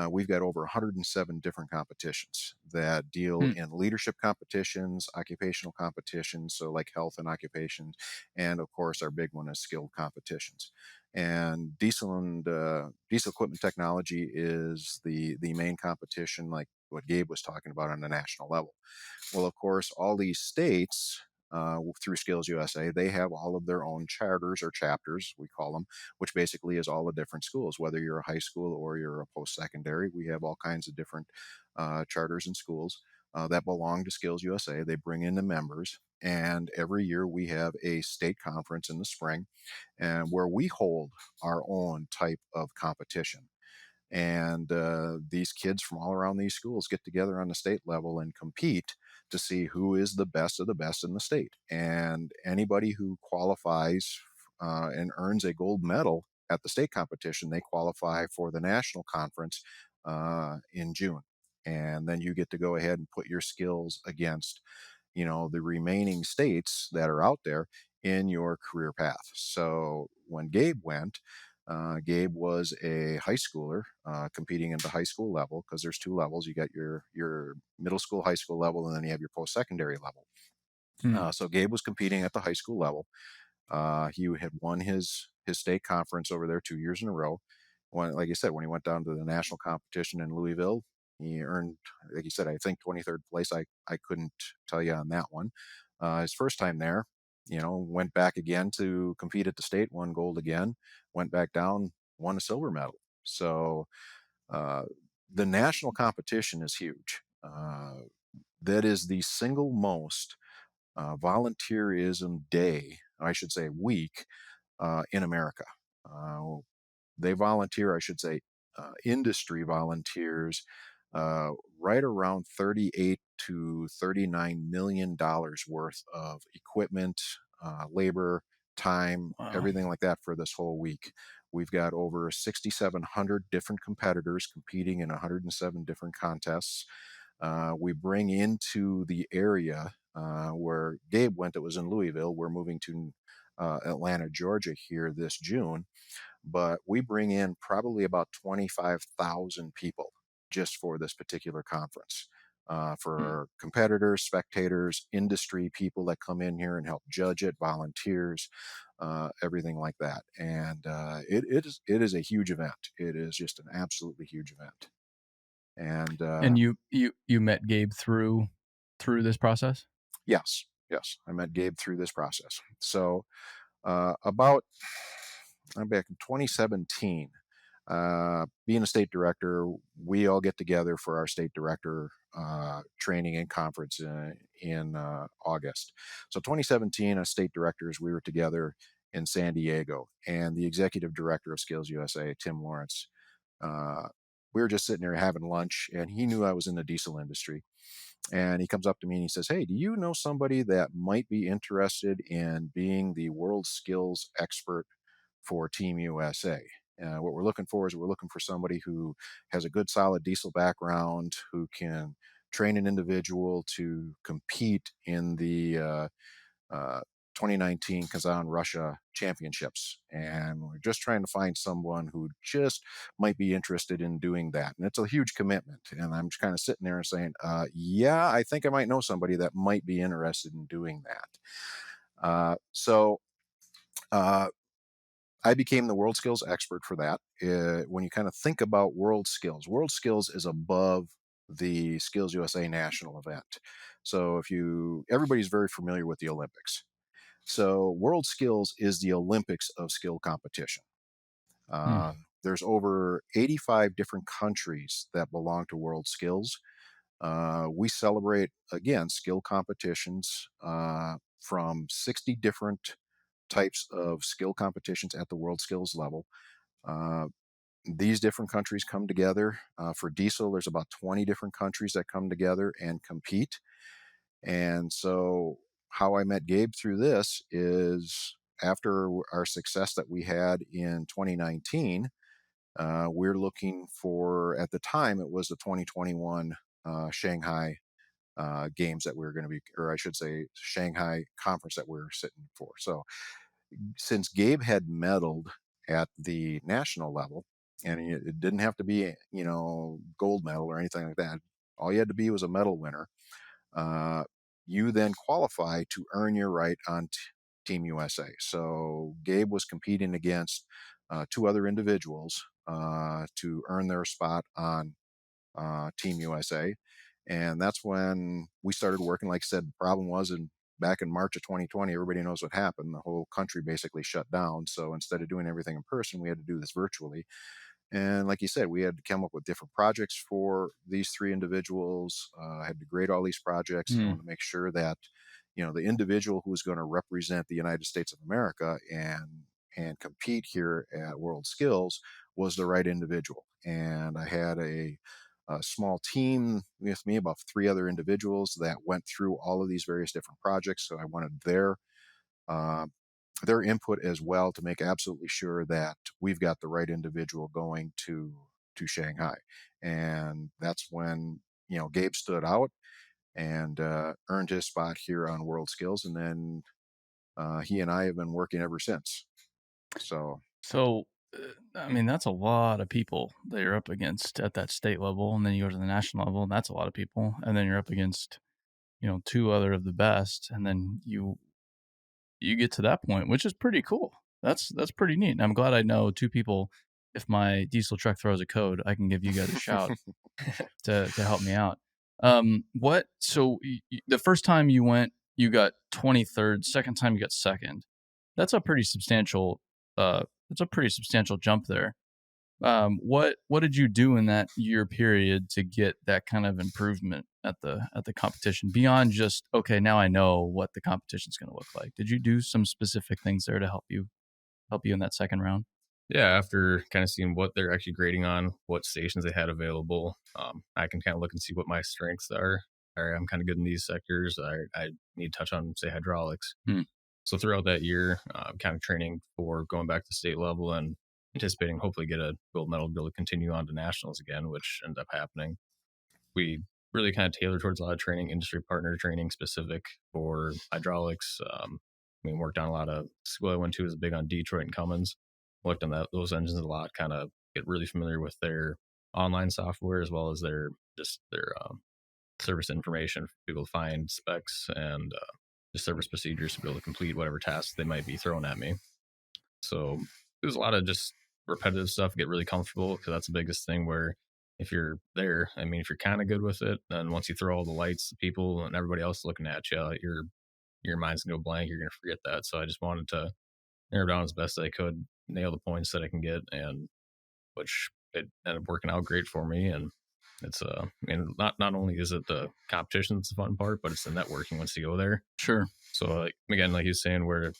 we've got over 107 different competitions that deal Hmm. in leadership competitions, occupational competitions, so like health and occupations, and of course our big one is skilled competitions. And diesel equipment technology is the main competition, like what Gabe was talking about on the national level. Well, of course, all these states through Skills USA, they have all of their own charters or chapters, we call them, which basically is all the different schools. Whether you're a high school or you're a post-secondary, we have all kinds of different charters and schools that belong to Skills USA. They bring in the members, and every year we have a state conference in the spring, and where we hold our own type of competition. And these kids from all around these schools get together on the state level and compete to see who is the best of the best in the state. And anybody who qualifies and earns a gold medal at the state competition, they qualify for the national conference in June. And then you get to go ahead and put your skills against, the remaining states that are out there in your career path. So when Gabe went, Gabe was a high schooler competing at the high school level, because there's 2 levels. You got your middle school, high school level, and then you have your post-secondary level. Hmm. So Gabe was competing at the high school level. He had won his state conference over there 2 years in a row. Like I said, when he went down to the national competition in Louisville, he earned, like you said, I think 23rd place. I couldn't tell you on that one. His first time there, went back again to compete at the state, won gold again, went back down, won a silver medal. So uh, the national competition is huge. That is the single most volunteerism day, I should say week, in America. Uh, they volunteer, I should say, industry volunteers, right around 38 to 39 million dollars worth of equipment, labor, time, Wow. everything like that for this whole week. We've got over 6,700 different competitors competing in 107 different contests. We bring into the area where Gabe went, that was in Louisville. We're moving to Atlanta, Georgia here this June, but we bring in probably about 25,000 people just for this particular conference. Hmm. For competitors, spectators, industry people that come in here and help judge it, volunteers, everything like that. And it is a huge event. It is just an absolutely huge event. And And you met Gabe through this process? yes, yes, I met Gabe through this process. So about I'm back in 2017. Being a state director, we all get together for our state director training and conference in August. So 2017, as state directors, we were together in San Diego, and the executive director of Skills USA, Tim Lawrence, uh, we were just sitting there having lunch, and he knew I was in the diesel industry. And he comes up to me and he says, "Hey, do you know somebody that might be interested in being the world skills expert for Team USA?" What we're looking for is we're looking for somebody who has a good, solid diesel background, who can train an individual to compete in the 2019 Kazan Russia Championships, and we're just trying to find someone who just might be interested in doing that. And it's a huge commitment. And I'm just kind of sitting there and saying, yeah, I think I might know somebody that might be interested in doing that. So I became the WorldSkills expert for that. When you kind of think about WorldSkills is above the Skills USA national event. So everybody's very familiar with the Olympics. So WorldSkills is the Olympics of skill competition. There's over 85 different countries that belong to WorldSkills. We celebrate, again, skill competitions from 60 different types of skill competitions at the WorldSkills level. These different countries come together. For diesel, there's about 20 different countries that come together and compete. And so how I met Gabe through this is after our success that we had in 2019, we're looking for, at the time, it was the 2021 Shanghai games that we were going to be, or I should say, Shanghai conference that we were sitting for. So since Gabe had medaled at the national level, and it didn't have to be, gold medal or anything like that. All you had to be was a medal winner. You then qualify to earn your right on Team USA. So Gabe was competing against two other individuals to earn their spot on Team USA. And that's when we started working. Like I said, the problem was back in March of 2020, everybody knows what happened. The whole country basically shut down. So instead of doing everything in person, we had to do this virtually. And like you said, we had to come up with different projects for these three individuals. I had to grade all these projects. I wanted to make sure that, the individual who was going to represent the United States of America and compete here at WorldSkills was the right individual. And I had a small team with me, about three other individuals that went through all of these various different projects. So I wanted their input as well to make absolutely sure that we've got the right individual going to Shanghai. And that's when, Gabe stood out and earned his spot here on WorldSkills. And then he and I have been working ever since. So, I mean, that's a lot of people that you're up against at that state level. And then you go to the national level, and that's a lot of people. And then you're up against, two other of the best. And then you get to that point, which is pretty cool. That's pretty neat. And I'm glad I know two people. If my diesel truck throws a code, I can give you guys a shout to help me out. So the first time you went, you got 23rd. Second time you got second. That's a pretty substantial jump there. What did you do in that year period to get that kind of improvement at the competition beyond just, okay, now I know what the competition's going to look like? Did you do some specific things there to help you in that second round? Yeah, after kind of seeing what they're actually grading on, what stations they had available, I can kind of look and see what my strengths are. All right, I'm kind of good in these sectors. I need to touch on, say, hydraulics. So throughout that year, kind of training for going back to state level and anticipating hopefully get a gold medal to be able to continue on to nationals again, which ended up happening. We really kind of tailored towards a lot of training, industry partner training specific for hydraulics. We worked on a lot of school I went to is big on Detroit and Cummins. Worked on those engines a lot, kind of get really familiar with their online software as well as their service information for people to find specs and just service procedures to be able to complete whatever tasks they might be throwing at me. So it was a lot of just repetitive stuff, get really comfortable, because that's the biggest thing where if you're there, I mean, if you're kind of good with it, then once you throw all the lights, the people and everybody else looking at you, your mind's going to go blank. You're going to forget that. So I just wanted to narrow down as best I could, nail the points that I can get, and which it ended up working out great for me. And it's I mean, not only is it the competition that's the fun part, but it's the networking once you go there. Sure. So again, like he's saying, we're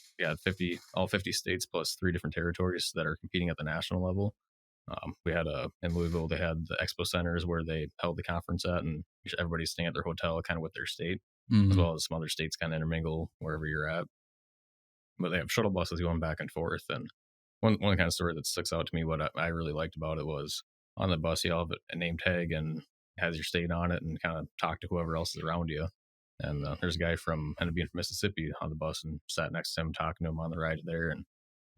all 50 states plus 3 different territories that are competing at the national level. We had in Louisville, they had the expo centers where they held the conference at, and everybody's staying at their hotel kind of with their state, as well as some other states kind of intermingle wherever you're at. But they have shuttle buses going back and forth. And one kind of story that sticks out to me, what I really liked about it was on the bus, you have a name tag and has your state on it and kind of talk to whoever else is around you. And there's a guy ended up being from Mississippi on the bus, and sat next to him, talking to him on the ride there. And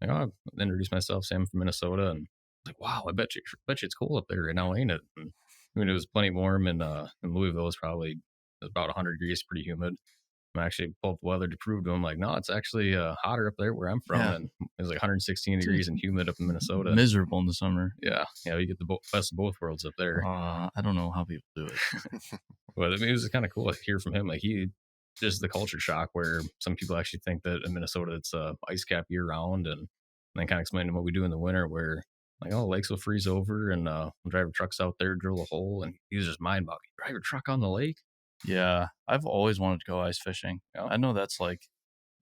like, oh, I introduced myself, Sam from Minnesota, and like, wow, bet you it's cold up there right now, ain't it? And, I mean, it was plenty warm, and in Louisville, it was about 100 degrees, pretty humid. I actually pulled up the weather to prove to him, like, no, it's actually hotter up there where I'm from. Yeah. And it was like 116 degrees and humid up in Minnesota. Miserable in the summer. Yeah, you get the best of both worlds up there. I don't know how people do it. But I mean, it was kind of cool to hear from him. Like, just the culture shock where some people actually think that in Minnesota it's ice cap year round, and then kind of explaining what we do in the winter, where like, oh, lakes will freeze over, and we'll drive our trucks out there, drill a hole, and he was just mind-boggling. Drive your truck on the lake? Yeah, I've always wanted to go ice fishing. Yeah. I know that's like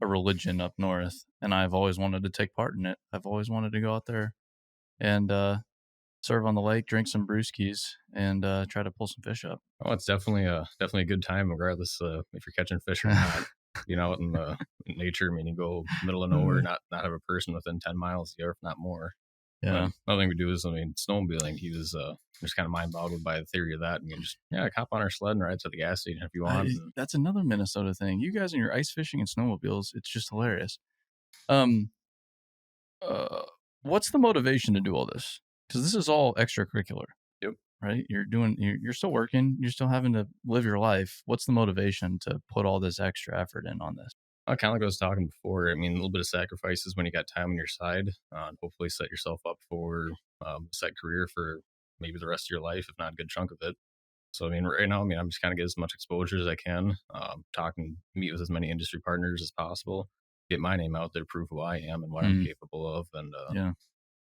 a religion up north, and I've always wanted to take part in it. I've always wanted to go out there and serve on the lake, drink some brewskis, and try to pull some fish up. Oh, it's definitely a good time, regardless if you're catching fish or not. Out in the nature. I mean, you go middle of nowhere, not have a person within 10 miles of you, if not more. Yeah. Another thing we do is, snowmobiling. He was just kind of mind boggled by the theory of that. I mean, just hop on our sled and ride to the gas station if you want. That's another Minnesota thing. You guys and your ice fishing and snowmobiles, it's just hilarious. What's the motivation to do all this? Because this is all extracurricular. Yep. Right? You're still working. You're still having to live your life. What's the motivation to put all this extra effort in on this? Kind of like I was talking before. I mean, a little bit of sacrifices when you got time on your side, and hopefully set yourself up for a set career for maybe the rest of your life, if not a good chunk of it. So, I mean, right now, I'm just kind of get as much exposure as I can, meet with as many industry partners as possible, get my name out there, prove who I am and what I'm capable of. And, I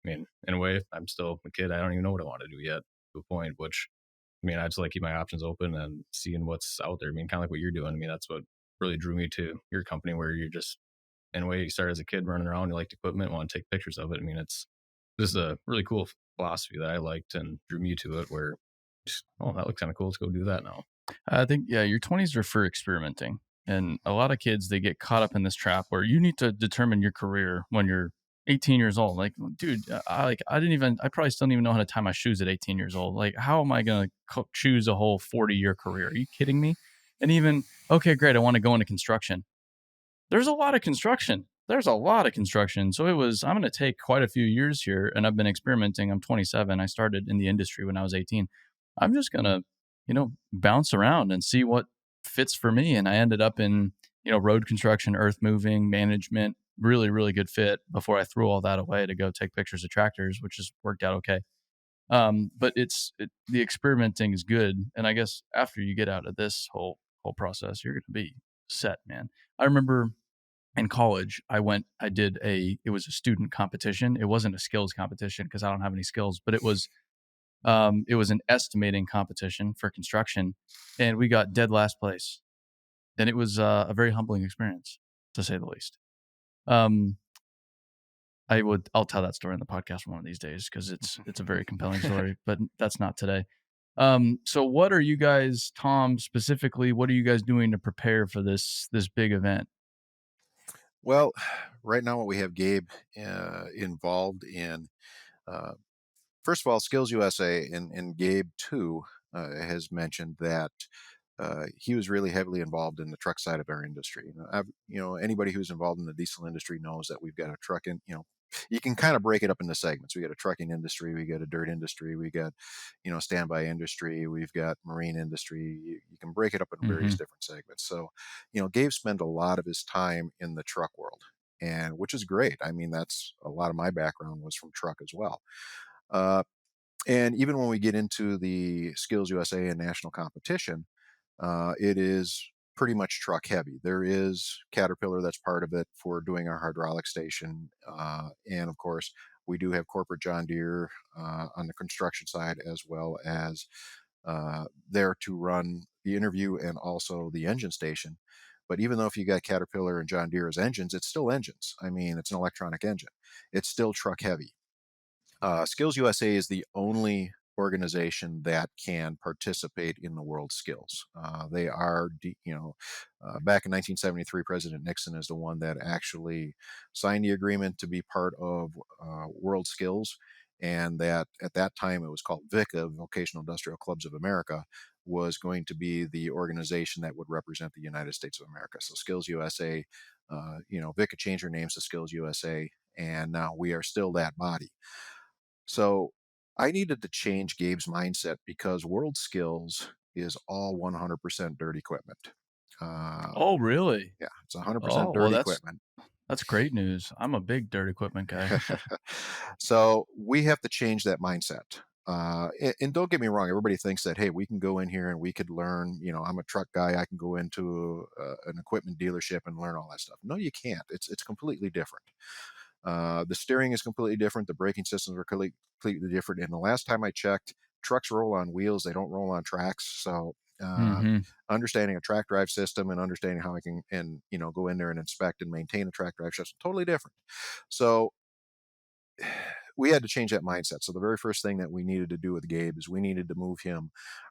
mean, in a way, I'm still a kid. I don't even know what I want to do yet, to a point, which, I mean, I just like keep my options open and seeing what's out there. I mean, kind of like what you're doing. I mean, that's what really drew me to your company, where you're just, in a way, you started as a kid running around, you liked equipment, want to take pictures of it. I mean, it's just a really cool philosophy that I liked and drew me to it, where, oh, that looks kind of cool. Let's go do that now. I think, your 20s are for experimenting. And a lot of kids, they get caught up in this trap where you need to determine your career when you're 18 years old. Like, dude, I probably still don't even know how to tie my shoes at 18 years old. Like, how am I going to choose a whole 40-year career? Are you kidding me? And even, okay, great, I want to go into construction. There's a lot of construction. So it was, I'm going to take quite a few years here, and I've been experimenting. I'm 27. I started in the industry when I was 18. I'm just going to, bounce around and see what fits for me. And I ended up in, road construction, earth moving, management, really, really good fit before I threw all that away to go take pictures of tractors, which has worked out okay. But the experimenting is good. And I guess after you get out of this whole process, you're going to be set, man. I remember in college, it was a student competition. It wasn't a skills competition because I don't have any skills, but it was an estimating competition for construction, and we got dead last place. And it was a very humbling experience, to say the least. I'll tell that story in the podcast one of these days because it's a very compelling story, but that's not today. So what are you guys, Tom, specifically, what are you guys doing to prepare for this big event? Well, right now we have Gabe involved in, first of all, Skills USA, and Gabe too has mentioned that he was really heavily involved in the truck side of our industry. Anybody who's involved in the diesel industry knows that we've got a trucking, you can kind of break it up into segments. We got a trucking industry, we got a dirt industry, we got, standby industry, we've got marine industry. You can break it up in various different segments. So, Gabe spent a lot of his time in the truck world, and which is great. I mean, that's a lot of my background was from truck as well. And even when we get into the Skills USA and national competition, it is pretty much truck heavy. There is Caterpillar that's part of it for doing our hydraulic station. And of course, we do have corporate John Deere on the construction side, as well as there to run the interview and also the engine station. But even though if you got Caterpillar and John Deere as engines, it's still engines. I mean, it's an electronic engine. It's still truck heavy. Skills USA is the only organization that can participate in the WorldSkills. They are, back in 1973, President Nixon is the one that actually signed the agreement to be part of WorldSkills. and that at that time it was called VICA, Vocational Industrial Clubs of America, was going to be the organization that would represent the United States of America. So Skills USA, VICA changed their names to Skills USA, and now we are still that body. So I needed to change Gabe's mindset because WorldSkills is all 100% dirt equipment. Oh, really? Yeah, it's 100% Oh, well, dirt equipment. that's great news. I'm a big dirt equipment guy. So we have to change that mindset. And don't get me wrong, everybody thinks that, hey, we can go in here and we could learn, I'm a truck guy, I can go into an equipment dealership and learn all that stuff. No, you can't. It's completely different. The steering is completely different. The braking systems are completely different. And the last time I checked, trucks roll on wheels, they don't roll on tracks. So Hmm. understanding a track drive system and understanding how I can go in there and inspect and maintain a track drive system, totally different. So we had to change that mindset. So the very first thing that we needed to do with Gabe is we needed to move him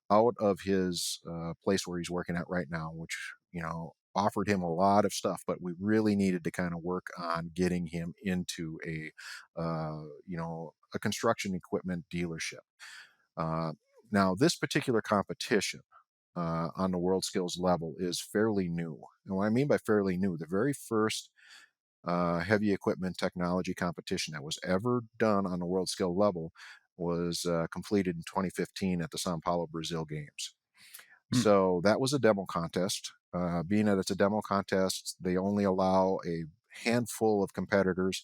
out of his place where he's working at right now, which offered him a lot of stuff, but we really needed to kind of work on getting him into a construction equipment dealership. Now, this particular competition on the WorldSkills level is fairly new. And what I mean by fairly new, the very first heavy equipment technology competition that was ever done on the WorldSkill level was completed in 2015 at the Sao Paulo, Brazil Games. So that was a demo contest. Being that it's a demo contest, they only allow a handful of competitors.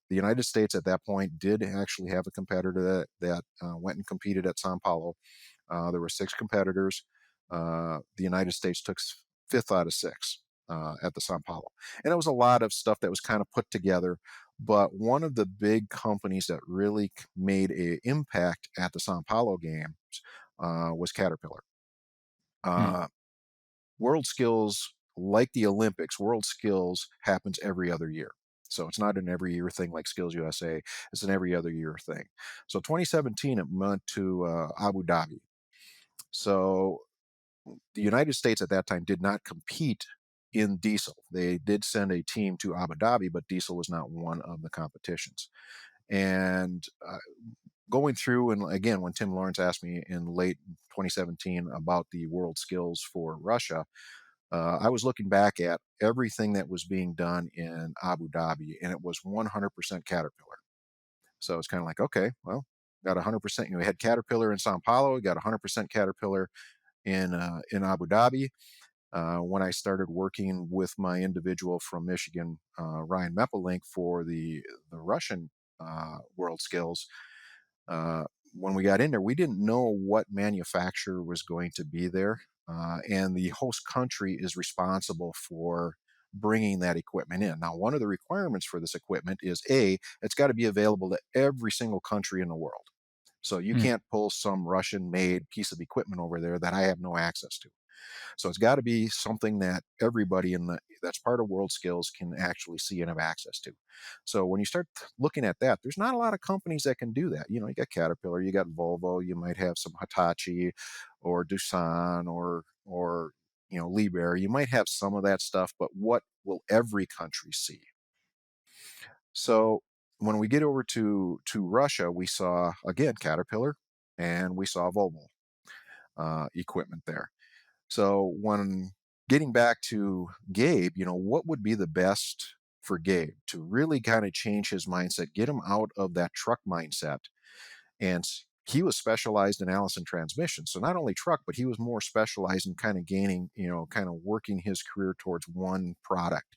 The United States at that point did actually have a competitor that went and competed at Sao Paulo. There were 6 competitors. The United States took 5th out of 6 at the Sao Paulo. And it was a lot of stuff that was kind of put together. But one of the big companies that really made an impact at the Sao Paulo games was Caterpillar. WorldSkills, like the Olympics, WorldSkills happens every other year. So it's not an every year thing like Skills USA. It's an every other year thing. So 2017, it went to Abu Dhabi. So the United States at that time did not compete in diesel. They did send a team to Abu Dhabi, but diesel was not one of the competitions. And going through, and again, when Tim Lawrence asked me in late 2017 about the WorldSkills for Russia, I was looking back at everything that was being done in Abu Dhabi, and it was 100% Caterpillar. So it's kind of like, okay, well, got 100%. We had Caterpillar in Sao Paulo, we got 100% Caterpillar in Abu Dhabi. When I started working with my individual from Michigan, Ryan Meppelink, for the Russian WorldSkills, when we got in there, we didn't know what manufacturer was going to be there. And the host country is responsible for bringing that equipment in. Now, one of the requirements for this equipment is it's got to be available to every single country in the world. So you can't pull some Russian made piece of equipment over there that I have no access to. So it's got to be something that everybody that's part of WorldSkills can actually see and have access to. So when you start looking at that, there's not a lot of companies that can do that. You got Caterpillar, you got Volvo, you might have some Hitachi or Doosan or Liebherr. You might have some of that stuff, but what will every country see? So when we get over to Russia, we saw again Caterpillar and we saw Volvo equipment there. So when getting back to Gabe, what would be the best for Gabe to really kind of change his mindset, get him out of that truck mindset? And he was specialized in Allison transmission. So not only truck, but he was more specialized in kind of gaining, kind of working his career towards one product.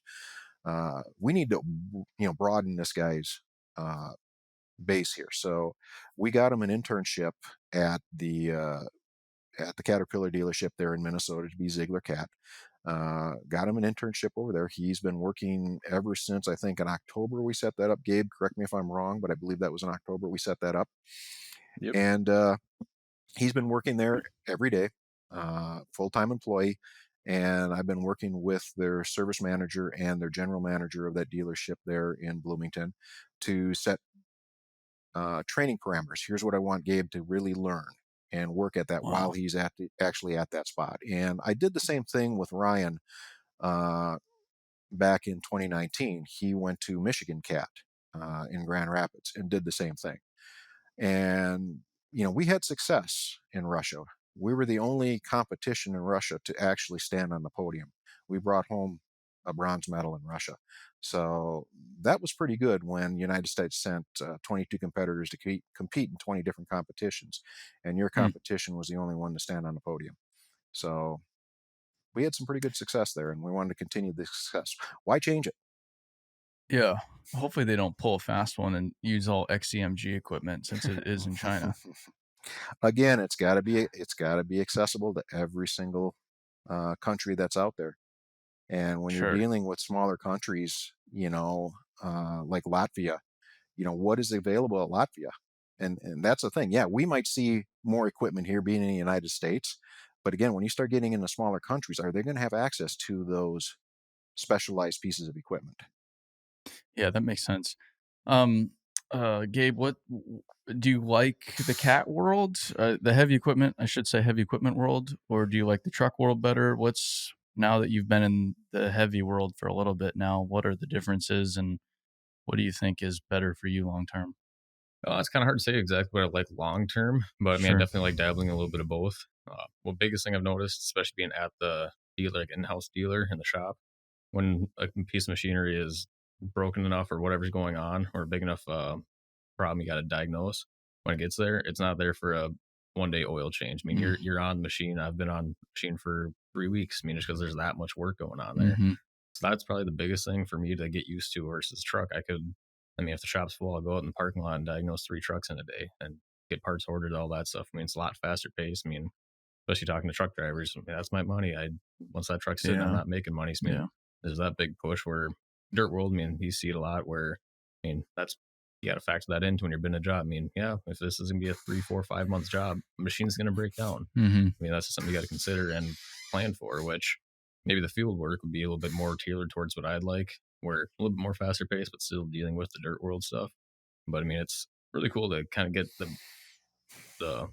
We need to, broaden this guy's base here. So we got him an internship at the Caterpillar dealership there in Minnesota to be Ziegler Cat. Got him an internship over there. He's been working ever since, I think in October we set that up. Gabe, correct me if I'm wrong, but I believe that was in October we set that up. Yep. And he's been working there every day, full-time employee. And I've been working with their service manager and their general manager of that dealership there in Bloomington to set training parameters. Here's what I want Gabe to really learn and work at that while he's actually at that spot. And I did the same thing with Ryan back in 2019. He went to Michigan Cat in Grand Rapids and did the same thing. And, we had success in Russia. We were the only competition in Russia to actually stand on the podium. We brought home a bronze medal in Russia. So that was pretty good when the United States sent 22 competitors to compete in 20 different competitions. And your Hmm. competition was the only one to stand on the podium. So we had some pretty good success there, and we wanted to continue the success. Why change it? Yeah. Hopefully they don't pull a fast one and use all XCMG equipment since it is in China. Again, it's got to be accessible to every single country that's out there. And when you're Sure. dealing with smaller countries, like Latvia, what is available at Latvia? And that's the thing. Yeah, we might see more equipment here being in the United States, but again, when you start getting into smaller countries, are they going to have access to those specialized pieces of equipment? Yeah, that makes sense. Um, Gabe, do you like the cat world, the heavy equipment? I should say heavy equipment world, or do you like the truck world better? What's now that you've been in the heavy world for a little bit now? What are the differences, and what do you think is better for you long term? It's kind of hard to say exactly what I like long term, but I mean, I Sure. definitely like dabbling a little bit of both. Well, biggest thing I've noticed, especially being at the dealer, like in-house dealer in the shop, when a piece of machinery is broken enough or whatever's going on, or a big enough problem you got to diagnose, when it gets there, it's not there for a 1 day oil change. I mean, Mm. you're on the machine. I've been on machine for 3 weeks. I mean, just because there's that much work going on there. Hmm. So that's probably the biggest thing for me to get used to versus truck. I mean, if the shop's full, I'll go out in the parking lot and diagnose 3 trucks in a day and get parts ordered, all that stuff. I mean, it's a lot faster paced. I mean, especially talking to truck drivers, I mean, that's my money. Once that truck's sitting, I'm Yeah. not making money. So, I mean, Yeah. there's that big push where dirt world, I mean, you see it a lot where, I mean, you got to factor that into when you're bidding a job. I mean, yeah, if this is going to be a 3, 4, 5 month job, the machine's going to break down. Hmm. I mean, that's just something you got to consider and plan for, which maybe the field work would be a little bit more tailored towards what I'd like, where a little bit more faster paced, but still dealing with the dirt world stuff. But I mean, it's really cool to kind of get the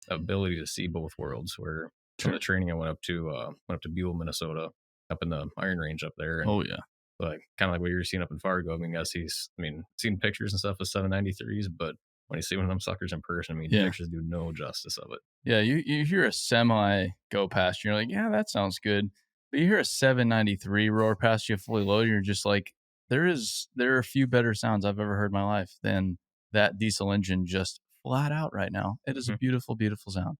ability to see both worlds. Where some of Sure. the training I went up to Buell, Minnesota, up in the Iron Range up there, and Oh yeah. like kind of like what you're seeing up in Fargo. I mean, seen pictures and stuff of 793s, but when you see one of them suckers in person, I mean, Yeah. pictures do no justice of it. Yeah. You hear a semi go past, you're like, yeah, that sounds good. But you hear a 793 roar past you fully loaded, you're just like, there are a few better sounds I've ever heard in my life than that diesel engine just flat out right now. It is a Mhm. beautiful, beautiful sound.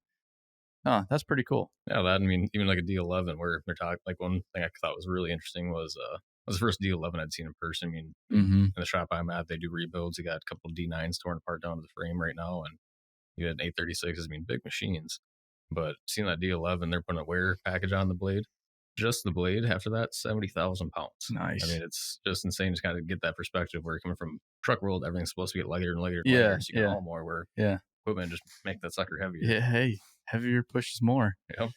Huh, that's pretty cool. Yeah, that I mean, even like a D11, where they're talking. Like one thing I thought was really interesting was the first D11 I'd seen in person. I mean, Mm-hmm. in the shop I'm at, they do rebuilds. You got a couple of D9s torn apart down to the frame right now, and you had 836s. I mean, big machines. But seeing that D11, they're putting a wear package on the blade. Just the blade. After that, 70,000 pounds. I Nice. mean, it's just insane to kind of get that perspective. Where you're coming from truck world, everything's supposed to get lighter and lighter and lighter, Yeah. so you can Yeah. haul more. Where Yeah. equipment just make that sucker heavier. Yeah. Hey, heavier pushes more. You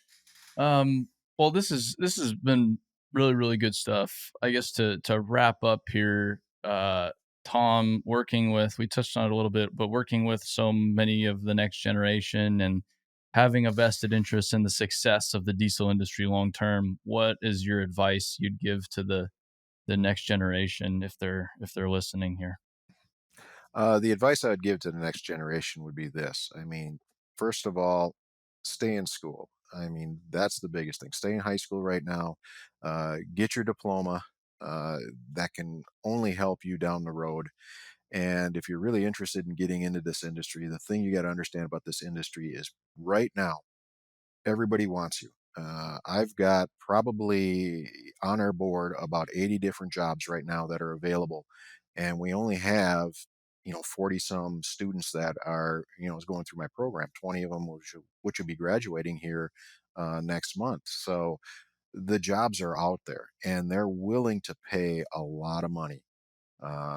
know? Well, this has been really, really good stuff. I guess to wrap up here, Tom, working with, we touched on it a little bit, but working with so many of the next generation and having a vested interest in the success of the diesel industry long term, what is your advice you'd give to the next generation if they're listening here? The advice I'd give to the next generation would be this. I mean, first of all, stay in school. I mean, that's the biggest thing. Stay in high school right now. Get your diploma. Uh, that can only help you down the road. And if you're really interested in getting into this industry, the thing you got to understand about this industry is right now, everybody wants you. I've got probably on our board about 80 different jobs right now that are available. And we only have, 40 some students that are, going through my program, 20 of them which will be graduating here next month. So the jobs are out there and they're willing to pay a lot of money.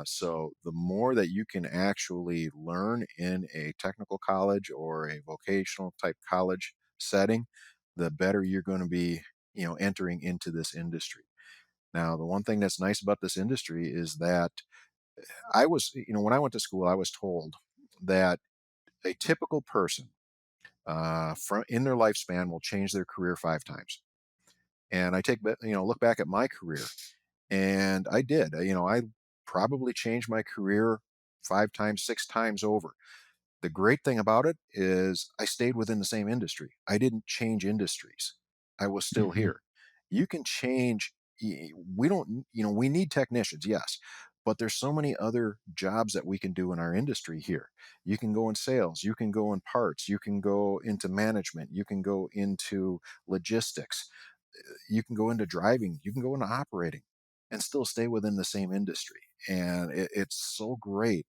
So the more that you can actually learn in a technical college or a vocational type college setting, the better you're going to be, entering into this industry. Now, the one thing that's nice about this industry is that when I went to school, I was told that a typical person from in their lifespan will change their career 5 times. And look back at my career, and I did. I probably changed my career 5 times, 6 times over. the great thing about it is I stayed within the same industry. I didn't change industries. I was still Mm-hmm. here. You can change. We don't, we need technicians, yes, but there's so many other jobs that we can do in our industry here. You can go in sales, you can go in parts, you can go into management, you can go into logistics, you can go into driving, you can go into operating and still stay within the same industry. And it's so great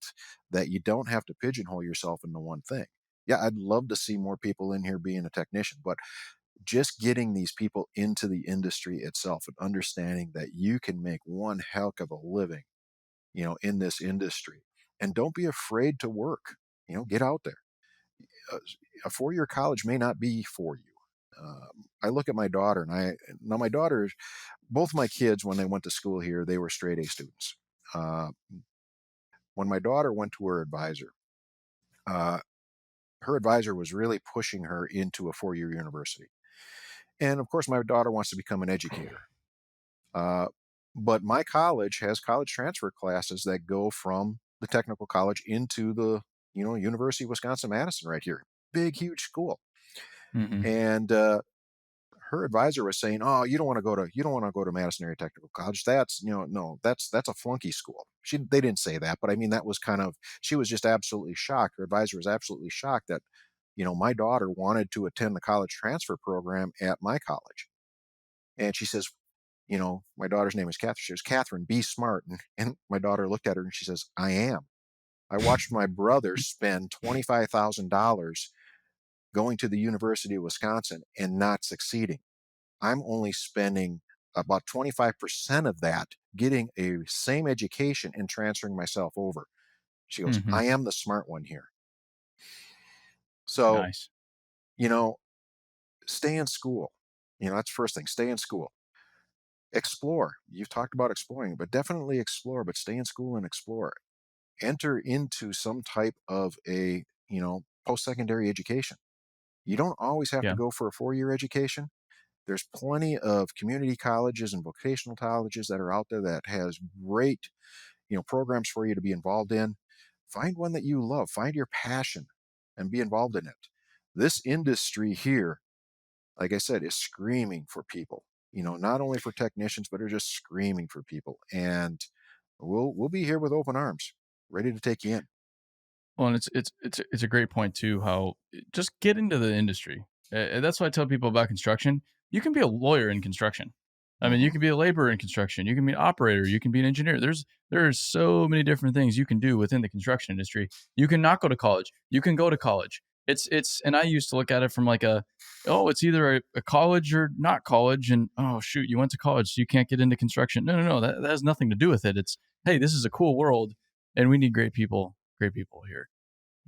that you don't have to pigeonhole yourself into one thing. Yeah, I'd love to see more people in here being a technician, but just getting these people into the industry itself and understanding that you can make one heck of a living, in this industry. And don't be afraid to work, get out there. A, a 4-year college may not be for you. I look at my daughter, and now my daughter, both my kids, when they went to school here, they were straight A students. Uh, when my daughter went to uh, her advisor was really pushing her into a 4-year university. And of course, my daughter wants to become an educator. Uh, but my college has college transfer classes that go from the technical college into the, University of Wisconsin-Madison right here. Big, huge school. Mm-hmm. And her advisor was saying, "Oh, you don't want to go to Madison Area Technical College. That's, no, that's a flunky school." They didn't say that, but I mean, that was she was just absolutely shocked. Her advisor was absolutely shocked that, my daughter wanted to attend the college transfer program at my college. And she says, my daughter's name is Catherine. She says, "Catherine, be smart." And my daughter looked at her and she says, "I am. I watched my brother spend $25,000 going to the University of Wisconsin and not succeeding. I'm only spending about 25% of that getting a same education and transferring myself over." She goes, Mm-hmm. "I am the smart one here." So, Nice. you know, stay in school. That's the first thing. Stay in school. Explore. You've talked about exploring, but definitely explore, but stay in school and explore. Enter into some type of a, post-secondary education. You don't always have to Yeah. go for a 4-year education. There's plenty of community colleges and vocational colleges that are out there that has great, programs for you to be involved in. Find one that you love, find your passion and be involved in it. This industry here, like I said, is screaming for people, not only for technicians, but are just screaming for people. And we'll be here with open arms, ready to take you in. Well, and it's a great point too. How just get into the industry. That's why I tell people about construction. You can be a lawyer in construction. I mean, you Hmm. can be a laborer in construction. You can be an operator. You can be an engineer. There's so many different things you can do within the construction industry. You can not go to college. You can go to college. And I used to look at it from like it's either a college or not college, and oh shoot, you went to college, so you can't get into construction. No, that has nothing to do with it. It's hey, this is a cool world, and we need great people here.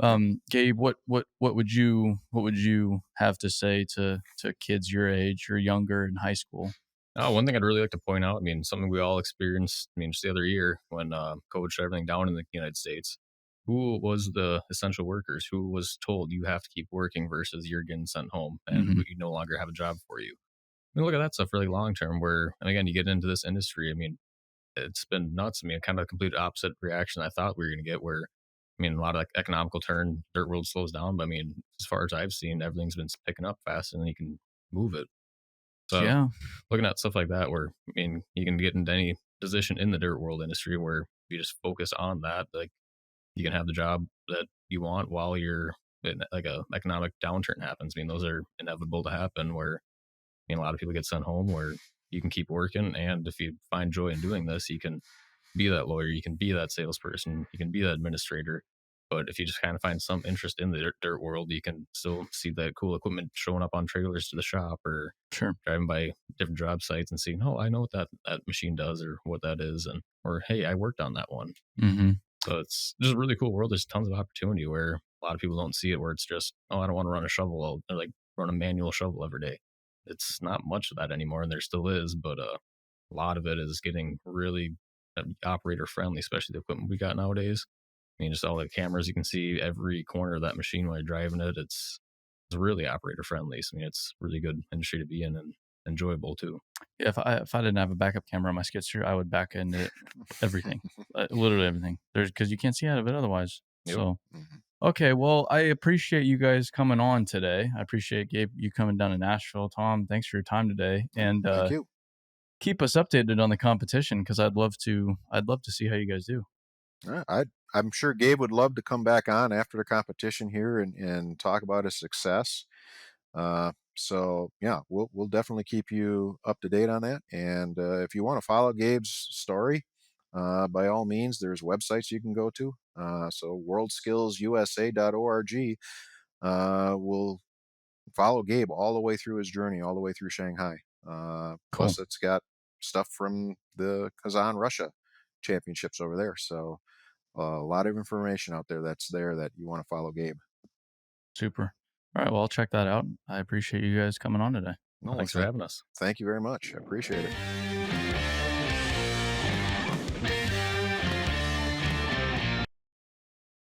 Yep. Gabe, what would you have to say to kids your age or younger in high school? Oh, one thing I'd really like to point out, I mean, something we all experienced, I mean, just the other year when COVID shut everything down in the United States. Who was the essential workers? Who was told you have to keep working versus you're getting sent home and Mm-hmm. we no longer have a job for you? I mean, look at that stuff really long term where, and again, you get into this industry. I mean, it's been nuts. I mean, kind of a complete opposite reaction I thought we were going to get where, I mean, a lot of like economical turn, dirt world slows down. But I mean, as far as I've seen, everything's been picking up fast and you can move it. So Yeah. looking at stuff like that, where I mean, you can get into any position in the dirt world industry where you just focus on that, like you can have the job that you want while you're like a economic downturn happens. I mean, those are inevitable to happen. Where I mean, a lot of people get sent home. Where you can keep working, and if you find joy in doing this, you can be that lawyer, you can be that salesperson, you can be that administrator. But if you just kind of find some interest in the dirt world, you can still see that cool equipment showing up on trailers to the shop or Sure. driving by different job sites and seeing, oh, I know what that machine does or what that is. And, or, hey, I worked on that one. Mm-hmm. So it's just a really cool world. There's tons of opportunity where a lot of people don't see it, where it's just, oh, I don't want to run a shovel. Or like run a manual shovel every day. It's not much of that anymore. And there still is, but a lot of it is getting really operator friendly, especially the equipment we got nowadays. I mean, just all the cameras you can see every corner of that machine while you're driving it. It's really operator friendly. So, I mean, it's really good industry to be in and enjoyable too. Yeah, if I didn't have a backup camera on my skid steer, I would back into everything, literally everything. There's because you can't see out of it otherwise. Yep. So Mhm. Okay, well, I appreciate you guys coming on today. I appreciate Gabe you coming down to Nashville. Tom, thanks for your time today, and Thank you. keep us updated on the competition because I'd love to see how you guys do. I'm sure Gabe would love to come back on after the competition here and talk about his success. So yeah, we'll definitely keep you up to date on that. And if you want to follow Gabe's story, by all means, there's websites you can go to. So WorldSkillsUSA.org will follow Gabe all the way through his journey, all the way through Shanghai. Cool. Plus, it's got stuff from the Kazan Russia championships over there. So a lot of information out there that's there that you want to follow Gabe. Super. All right, well, I'll check that out. I appreciate you guys coming on today. No, Thanks for having us. thank you very much. I appreciate it.